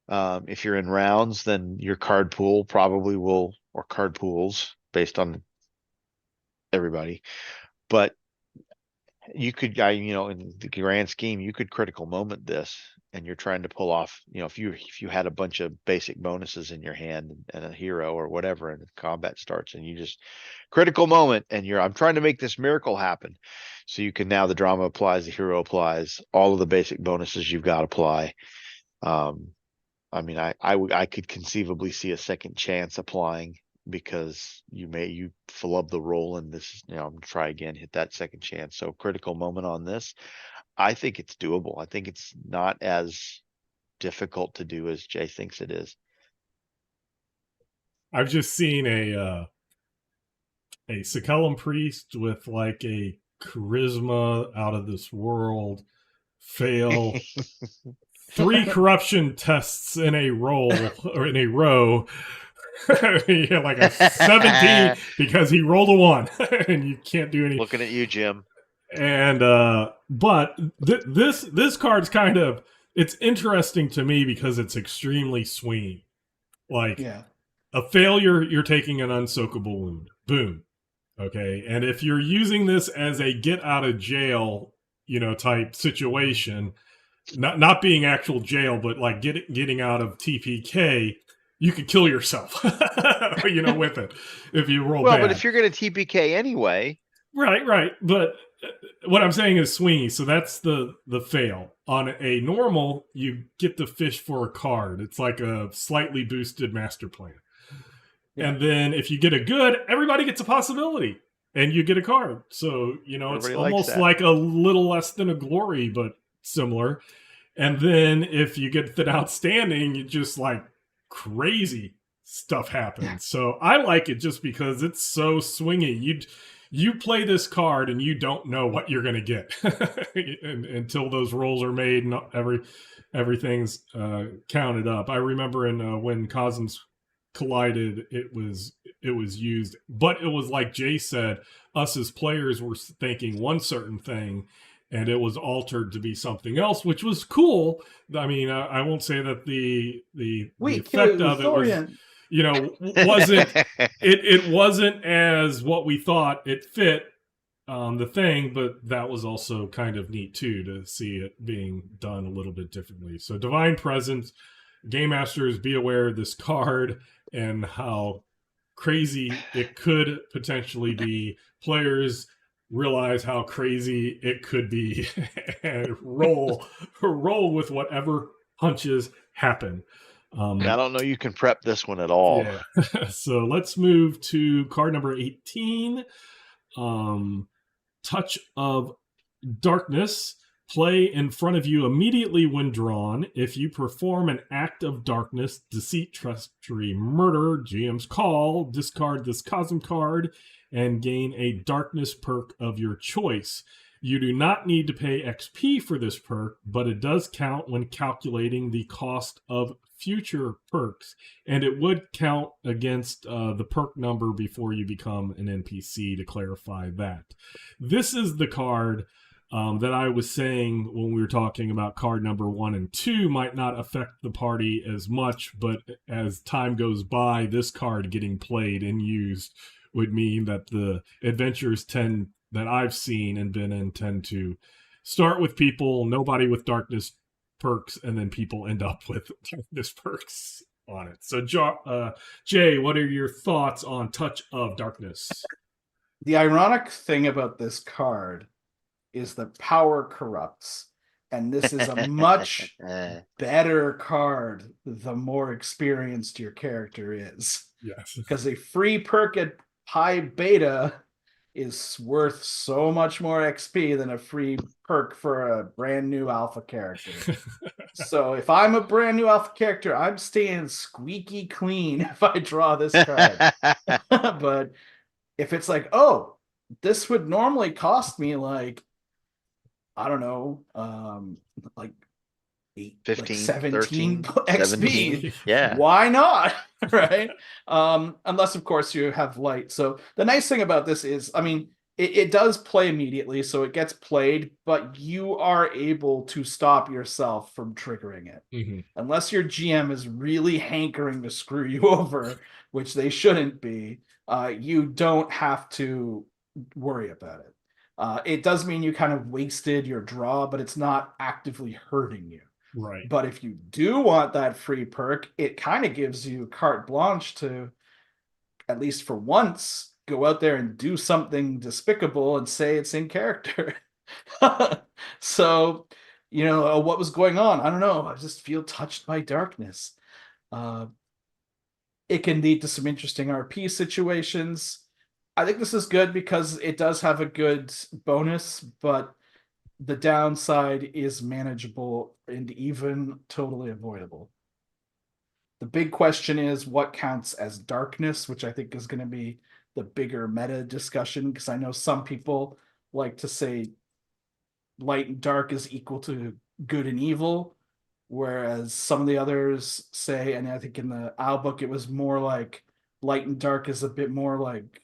If you're in rounds, then your card pool probably will, or card pools based on everybody. But you could, in the grand scheme, you could critical moment this, and you're trying to pull off, if you had a bunch of basic bonuses in your hand and a hero or whatever, and the combat starts, and you just critical moment, and I'm trying to make this miracle happen. So you can now, the drama applies, the hero applies, all of the basic bonuses you've got apply. I mean, I could conceivably see a second chance applying because you flub the roll and this, I'm gonna try again, hit that second chance. So critical moment on this. I think it's doable. I think it's not as difficult to do as Jay thinks it is. I've just seen a Sakellum priest with like a charisma out of this world fail 3 corruption tests in a row, yeah, like a 17 because he rolled a 1 and you can't do any. Looking at you, Jim. And but this card's kind of, it's interesting to me because it's extremely swingy. Like a failure, you're taking an unsoakable wound. Boom. Okay. And if you're using this as a get out of jail, type situation, not being actual jail, but like getting out of TPK, you could kill yourself, with it if you roll bad. But if you're going to TPK anyway. Right. But what I'm saying is swingy. So that's the fail. On a normal, you get to fish for a card. It's like a slightly boosted master plan. Yeah. And then if you get a good, everybody gets a possibility and you get a card. So, it's almost like a little less than a glory, but similar. And then if you get the outstanding, you just like crazy stuff happens. Yeah. So I like it just because it's so swingy. You play this card and you don't know what you're going to get until those rolls are made and everything's counted up. I remember when Cosms collided, it was used, but it was like Jay said, us as players were thinking one certain thing and it was altered to be something else, which was cool. I mean, I won't say that the effect of it was, wasn't it wasn't as what we thought. It fit the thing, but that was also kind of neat too, to see it being done a little bit differently. So Divine Presence, Game Masters, be aware of this card and how crazy it could potentially be. Players realize how crazy it could be and roll with whatever punches happen. I don't know you can prep this one at all. Yeah. So let's move to card number 18. Touch of Darkness. Play in front of you immediately when drawn. If you perform an act of darkness, deceit, treachery, murder, GM's call, discard this Cosm card and gain a darkness perk of your choice. You do not need to pay XP for this perk, but it does count when calculating the cost of future perks, and it would count against the perk number before you become an NPC, to clarify that. This is the card that I was saying when we were talking about card number 1 and 2 might not affect the party as much, but as time goes by, this card getting played and used would mean that the adventures that I've seen and been in tend to start with people, nobody with darkness perks, and then people end up with darkness perks on it. So, Jay, what are your thoughts on Touch of Darkness? The ironic thing about this card is that power corrupts, and this is a much better card the more experienced your character is. Yes. Because a free perk at high beta is worth so much more XP than a free perk for a brand new alpha character. So if I'm a brand new alpha character, I'm staying squeaky clean if I draw this card. But if it's like, oh, this would normally cost me like, I don't know, like 15, 17 13, XP. 17. Yeah. Why not? Right? Unless, of course, you have light. So the nice thing about this is, I mean, it does play immediately, so it gets played, but you are able to stop yourself from triggering it. Mm-hmm. Unless your GM is really hankering to screw you over, which they shouldn't be, you don't have to worry about it. It does mean you kind of wasted your draw, but it's not actively hurting you. Right. But if you do want that free perk, it kind of gives you carte blanche to, at least for once, go out there and do something despicable and say it's in character. So, what was going on? I don't know. I just feel touched by darkness. It can lead to some interesting RP situations. I think this is good because it does have a good bonus, but the downside is manageable and even totally avoidable. The big question is what counts as darkness, which I think is going to be the bigger meta discussion, because I know some people like to say light and dark is equal to good and evil, whereas some of the others say, and I think in the Owl book it was more like light and dark is a bit more like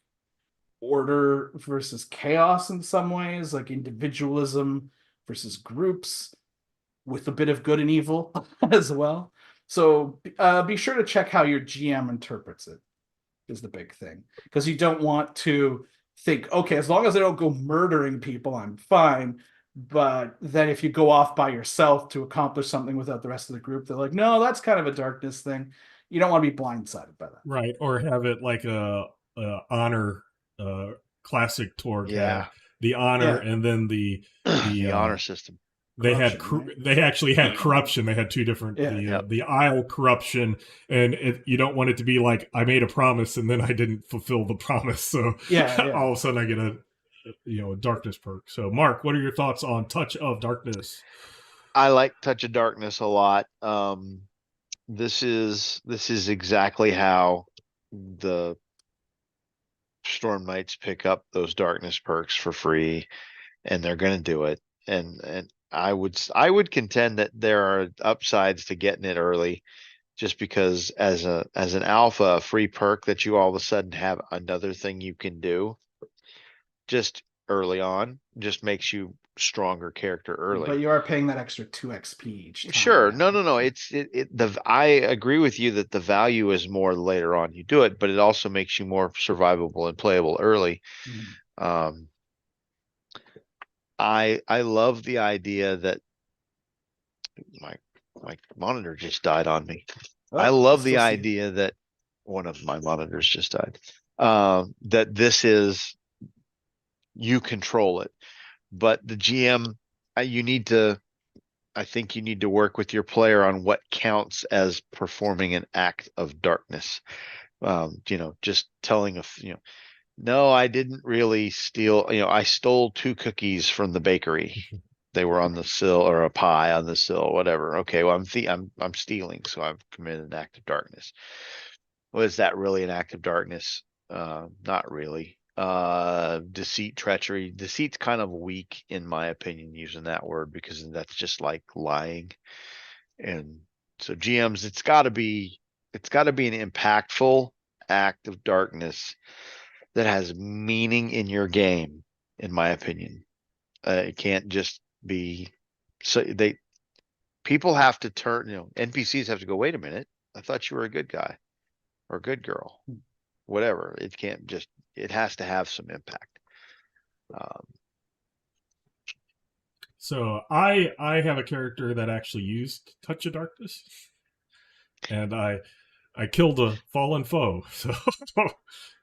order versus chaos in some ways, like individualism versus groups with a bit of good and evil as well. So be sure to check how your GM interprets it is the big thing, because you don't want to think, okay, as long as I don't go murdering people, I'm fine. But then if you go off by yourself to accomplish something without the rest of the group, they're like, no, that's kind of a darkness thing. You don't want to be blindsided by that. Right. Or have it like a honor classic Torg had the honor and then the honor system. They actually had corruption. They had two different the Aysle corruption, and you don't want it to be like I made a promise and then I didn't fulfill the promise. So all of a sudden I get a darkness perk. So Mark, what are your thoughts on Touch of Darkness? I like Touch of Darkness a lot. This is exactly how the Storm Knights pick up those darkness perks for free, and they're going to do it. And I would contend that there are upsides to getting it early, just because as an alpha, a free perk that you all of a sudden have another thing you can do just early on just makes you stronger character early. But you are paying that extra 2 XP each time. Sure. No. I agree with you that the value is more later on you do it, but it also makes you more survivable and playable early. Mm-hmm. I love the idea that my monitor just died on me. I love the idea that one of my monitors just died. That this is, you control it, but the GM, I think you need to work with your player on what counts as performing an act of darkness. Just telling no, I didn't really steal. I stole 2 cookies from the bakery. They were on the sill, or a pie on the sill, whatever. Okay, well, I'm stealing, so I've committed an act of darkness. Well, is that really an act of darkness? Not really. Deceit, treachery. Deceit's kind of weak, in my opinion, using that word, because that's just like lying. And so GMs, it's got to be an impactful act of darkness that has meaning in your game, in my opinion. It can't just be people have to turn, NPCs have to go, wait a minute, I thought you were a good guy or a good girl, whatever. It can't just, it has to have some impact. So I have a character that actually used Touch of Darkness, and I killed a fallen foe. So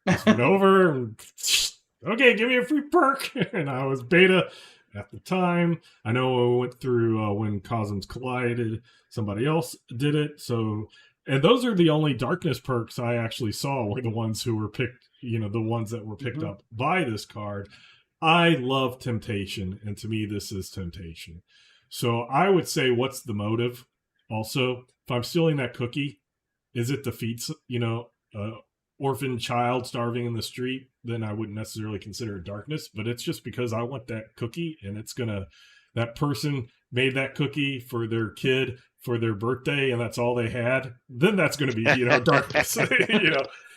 just went over and, okay, give me a free perk. And I was beta at the time. I know I went through when Cosms collided, somebody else did it. So, and those are the only darkness perks I actually saw were the ones who were picked, the ones that were picked up by this card. I love temptation, and to me, this is temptation. So I would say, what's the motive? Also, if I'm stealing that cookie, is it defeats, orphan child starving in the street, then I wouldn't necessarily consider it darkness, but it's just because I want that cookie, and that person made that cookie for their kid for their birthday, and that's all they had, then that's going to be, darkness,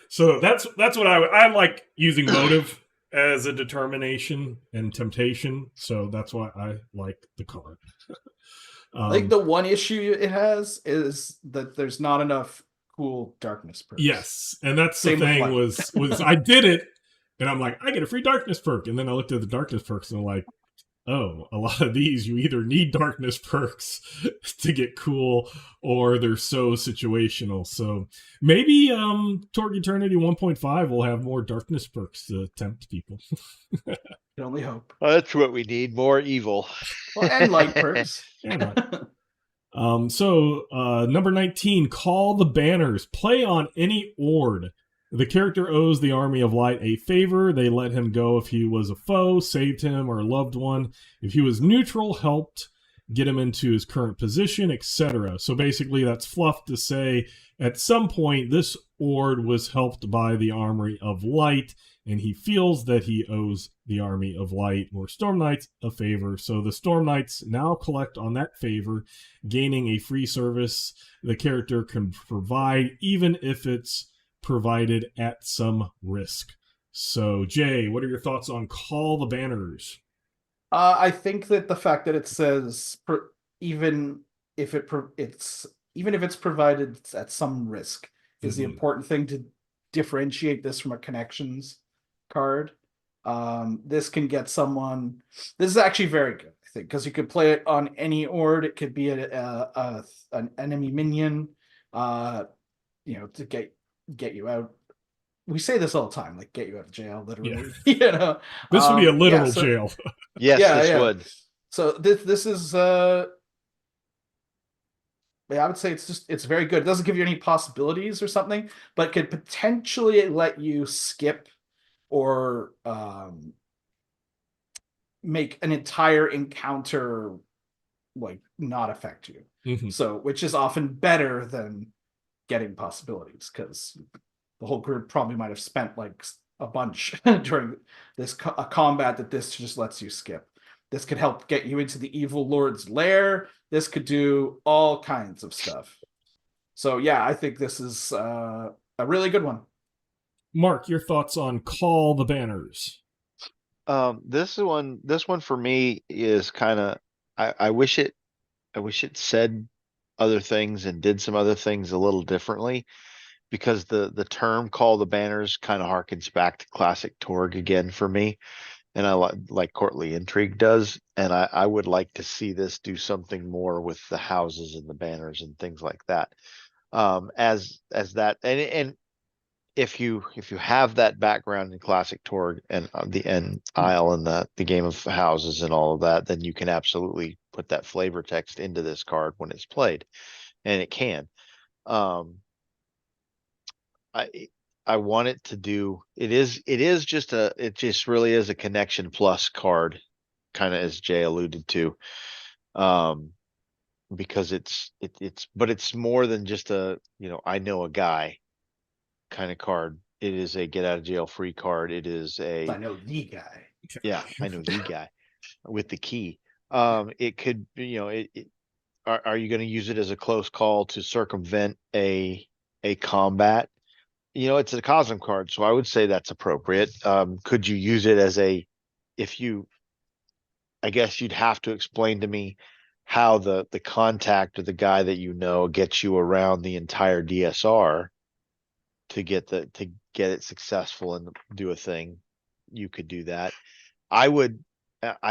So that's what I like, using motive as a determination and temptation. So that's why I like the card. I think the one issue it has is that there's not enough cool darkness perks. Yes, and that's the thing was I did it, and I'm like, I get a free darkness perk, and then I looked at the darkness perks and I'm like, oh, a lot of these you either need darkness perks to get cool, or they're so situational. So maybe Torg Eternity 1.5 will have more darkness perks to tempt people. Can only hope. Well, that's what we need, more evil. Well, and light perks. And number 19, call the banners. Play on any Ord. The character owes the Army of Light a favor. They let him go if he was a foe, saved him, or a loved one. If he was neutral, helped get him into his current position, etc. So basically that's fluff to say at some point this Ord was helped by the Army of Light, and he feels that he owes the Army of Light or Storm Knights a favor. So the Storm Knights now collect on that favor, gaining a free service the character can provide, even if it's provided at some risk. So, Jay, what are your thoughts on Call the Banners? I think that the fact that it says even if it's provided at some risk is the important thing to differentiate this from a connections card. This can get someone. This is actually very good, I think, because you could play it on any Ord. It could be an enemy minion, to get you out. We say this all the time, like get you out of jail, literally. Yeah. This would be a literal jail. Yes, this would. So this is I would say it's very good. It doesn't give you any possibilities or something, but could potentially let you skip or make an entire encounter like not affect you. So, which is often better than getting possibilities, because the whole group probably might have spent like a bunch during this a combat that this just lets you skip. This could help get you into the evil lord's lair. This could do all kinds of stuff. So yeah, I think this is a really good one. Mark, your thoughts on Call the Banners? This one for me is kind of, I wish it said other things and did some other things a little differently, because the term Call the Banners kind of harkens back to classic Torg again for me. And I like Courtly Intrigue does, and I would like to see this do something more with the houses and the banners and things like that. As that, and if you have that background in classic Torg and the Aysle and the game of houses and all of that, then you can absolutely put that flavor text into this card when it's played, and it can. I want it to do, it just really is a connection plus card, kind of as Jay alluded to. Because but it's more than just a, I know a guy kind of card. It is a get out of jail free card. It is I know the guy. Yeah, I know the guy with the key. It could, are you going to use it as a close call to circumvent a combat? It's a Cosm card, so I would say that's appropriate. Could you use it as I guess you'd have to explain to me how the contact or the guy that gets you around the entire DSR to get it successful and do a thing. You could do that. I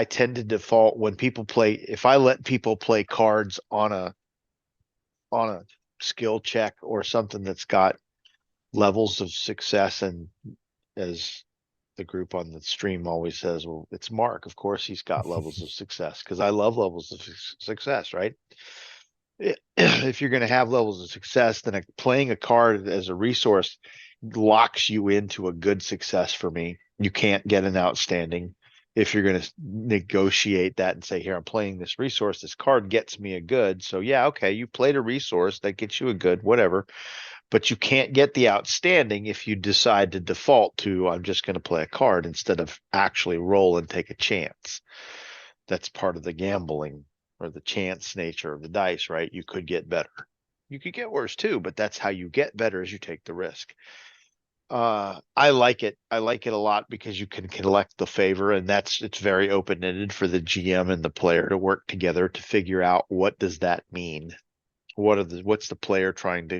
tend to default when people play, if I let people play cards on a skill check or something that's got levels of success, and as the group on the stream always says, well, it's Mark, of course he's got levels of success, because I love levels of success, right? If you're going to have levels of success, then playing a card as a resource locks you into a good success for me. You can't get an outstanding if you're going to negotiate that and say, here, I'm playing this resource, this card gets me a good, so yeah, okay, you played a resource that gets you a good, whatever. But you can't get the outstanding if you decide to default to, I'm just going to play a card instead of actually roll and take a chance. That's part of the gambling or the chance nature of the dice, right? You could get better. You could get worse too, but that's how you get better, as you take the risk. I like it. I like it a lot because you can collect the favor, and it's very open-ended for the GM and the player to work together to figure out, what does that mean? What's the player trying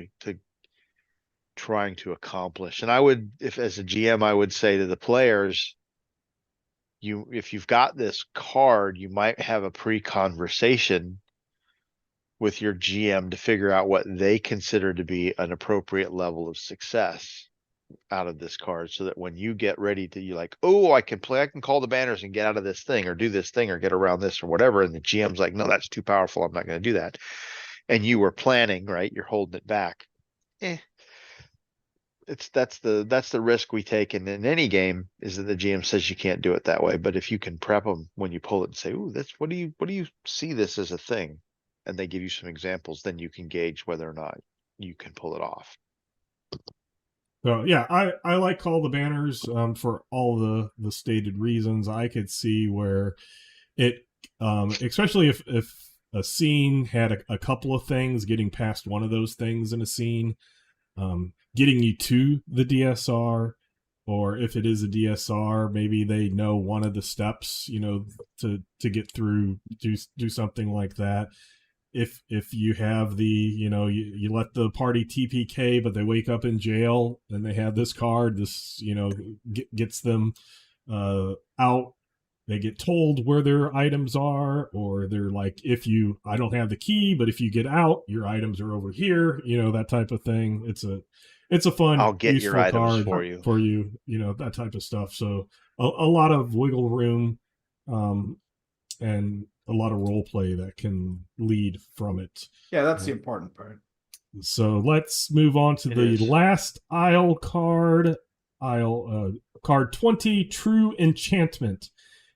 to accomplish? And I would, if as a GM, I would say to the players, if you've got this card, you might have a pre-conversation with your GM to figure out what they consider to be an appropriate level of success out of this card, so that when you get ready to, you're like, oh, I can call the banners and get out of this thing, or do this thing, or get around this, or whatever. And the GM's like, no, that's too powerful. I'm not going to do that. And you were planning, right? You're holding it back. That's the risk we take in any game, is that the GM says you can't do it that way. But if you can prep them when you pull it and say, "Ooh, what do you see this as a thing?" and they give you some examples, then you can gauge whether or not you can pull it off. So yeah, I like Call the Banners for all the stated reasons. I could see where it, especially if a scene had a couple of things, getting past one of those things in a scene, getting you to the DSR, or if it is a DSR, maybe they know one of the steps, to get through, do something like that. If you have the, you let the party TPK, but they wake up in jail and they have this card, this, gets them out. They get told where their items are, or they're like, I don't have the key, but if you get out, your items are over here, that type of thing. It's a fun, I'll get your useful items card for you, that type of stuff. So a lot of wiggle room, and a lot of role play that can lead from it. Yeah, that's the important part. So let's move on to the last Aysle card. Card 20, True Enchantment.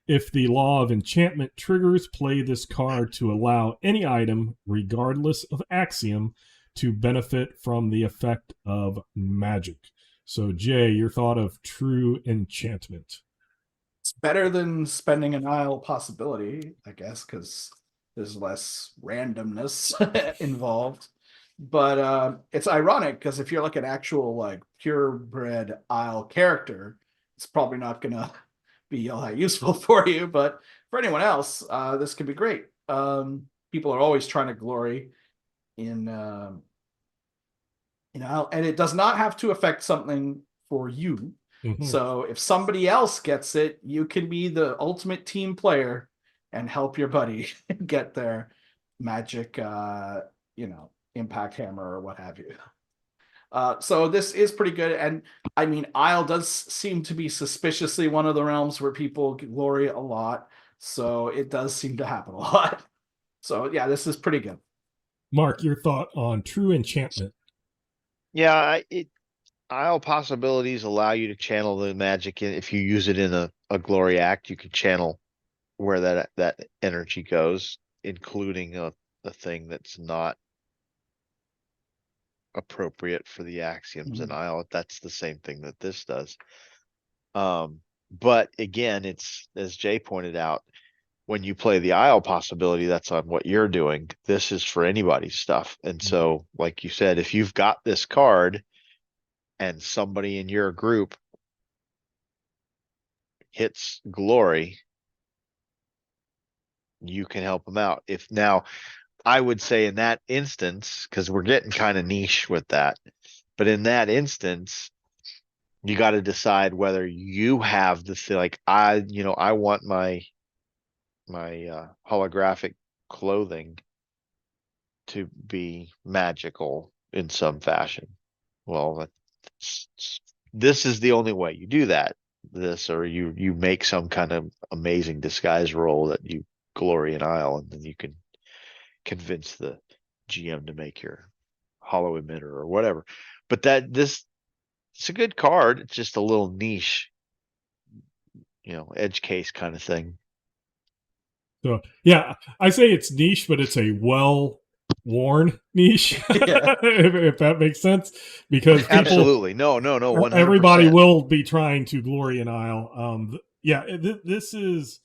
If the law of enchantment triggers, play this card to allow any item, regardless of axiom, to benefit from the effect of magic. So Jay, your thought of True Enchantment? It's better than spending an Aysle possibility, I guess, because there's less randomness involved. But it's ironic, because if you're like an actual like purebred Aysle character, it's probably not gonna be all that useful for you. But for anyone else, this could be great. People are always trying to glory in and it does not have to affect something for you. Mm-hmm. So if somebody else gets it, you can be the ultimate team player and help your buddy get their magic, impact hammer or what have you. So this is pretty good. And I mean, Aysle does seem to be suspiciously one of the realms where people glory a lot. So it does seem to happen a lot. So yeah, this is pretty good. Mark, your thought on True Enchantment? Yeah, Aysle possibilities allow you to channel the magic if you use it in a glory act. You can channel where that energy goes, including a thing that's not appropriate for the axioms in Aysle. That's the same thing that this does. But again, it's, as Jay pointed out, when you play the Aysle possibility, that's on what you're doing. This is for anybody's stuff. And so, like you said, if you've got this card and somebody in your group hits glory, you can help them out. If now, I would say in that instance, because we're getting kind of niche with that, but in that instance, you got to decide whether you have this, like, I want my holographic clothing to be magical in some fashion. Well, this is the only way you do that. This, or you make some kind of amazing disguise roll that you glory in Aysle, and then you can convince the GM to make your hollow emitter or whatever. But it's a good card. It's just a little niche, edge case kind of thing. So yeah, I say it's niche, but it's a well-worn niche, if that makes sense. Because people, absolutely, no, 100%. Everybody will be trying to glory in Aysle. This is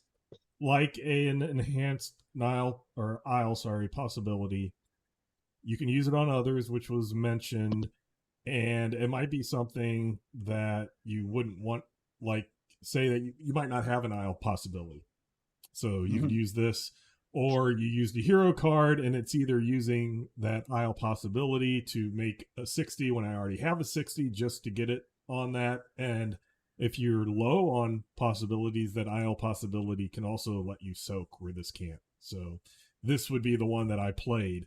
like an enhanced Aysle possibility. You can use it on others, which was mentioned, and it might be something that you wouldn't want, like, say that you might not have an Aysle possibility. So you could use this, or you use the hero card, and it's either using that Aysle possibility to make a 60 when I already have a 60 just to get it on that. And if you're low on possibilities, that Isle possibility can also let you soak where this can't. So this would be the one that I played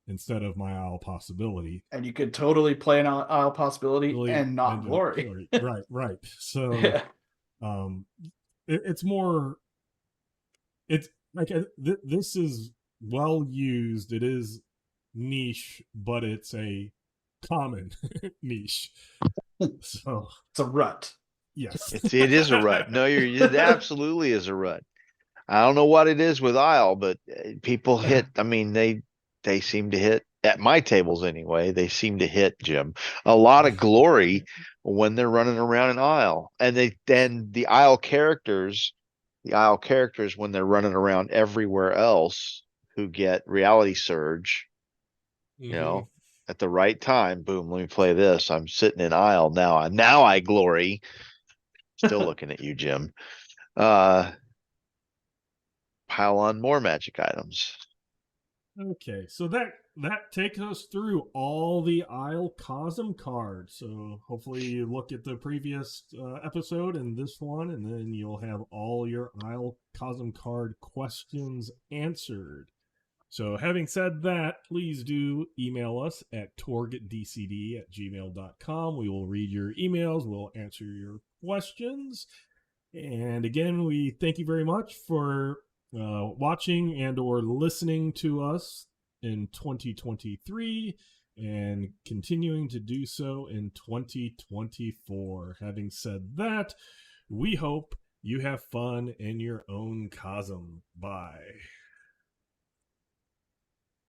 instead of my Isle possibility. And you could totally play an Isle possibility and not glory. Right. So Yeah. it's more, it's like this is well used. It is niche, but it's a common niche. So it's a rut. Yes, it is a rut. No, it absolutely is a rut. I don't know what it is with Isle, but people hit. I mean, they seem to hit at my tables anyway. They seem to hit, Jim, a lot of glory when they're running around in Isle, and the Isle characters when they're running around everywhere else who get reality surge, you know, at the right time. Boom, let me play this. I'm sitting in Isle now. Now I glory. Still looking at you, Jim. Pile on more magic items. Okay, so that takes us through all the Aysle Cosm cards. So hopefully you look at the previous episode and this one, and then you'll have all your Aysle Cosm card questions answered. So having said that, please do email us at torgdcd@gmail.com. We will read your emails. We'll answer your questions. And again, we thank you very much for watching and or listening to us in 2023 and continuing to do so in 2024. Having said that, we hope you have fun in your own Cosm. Bye.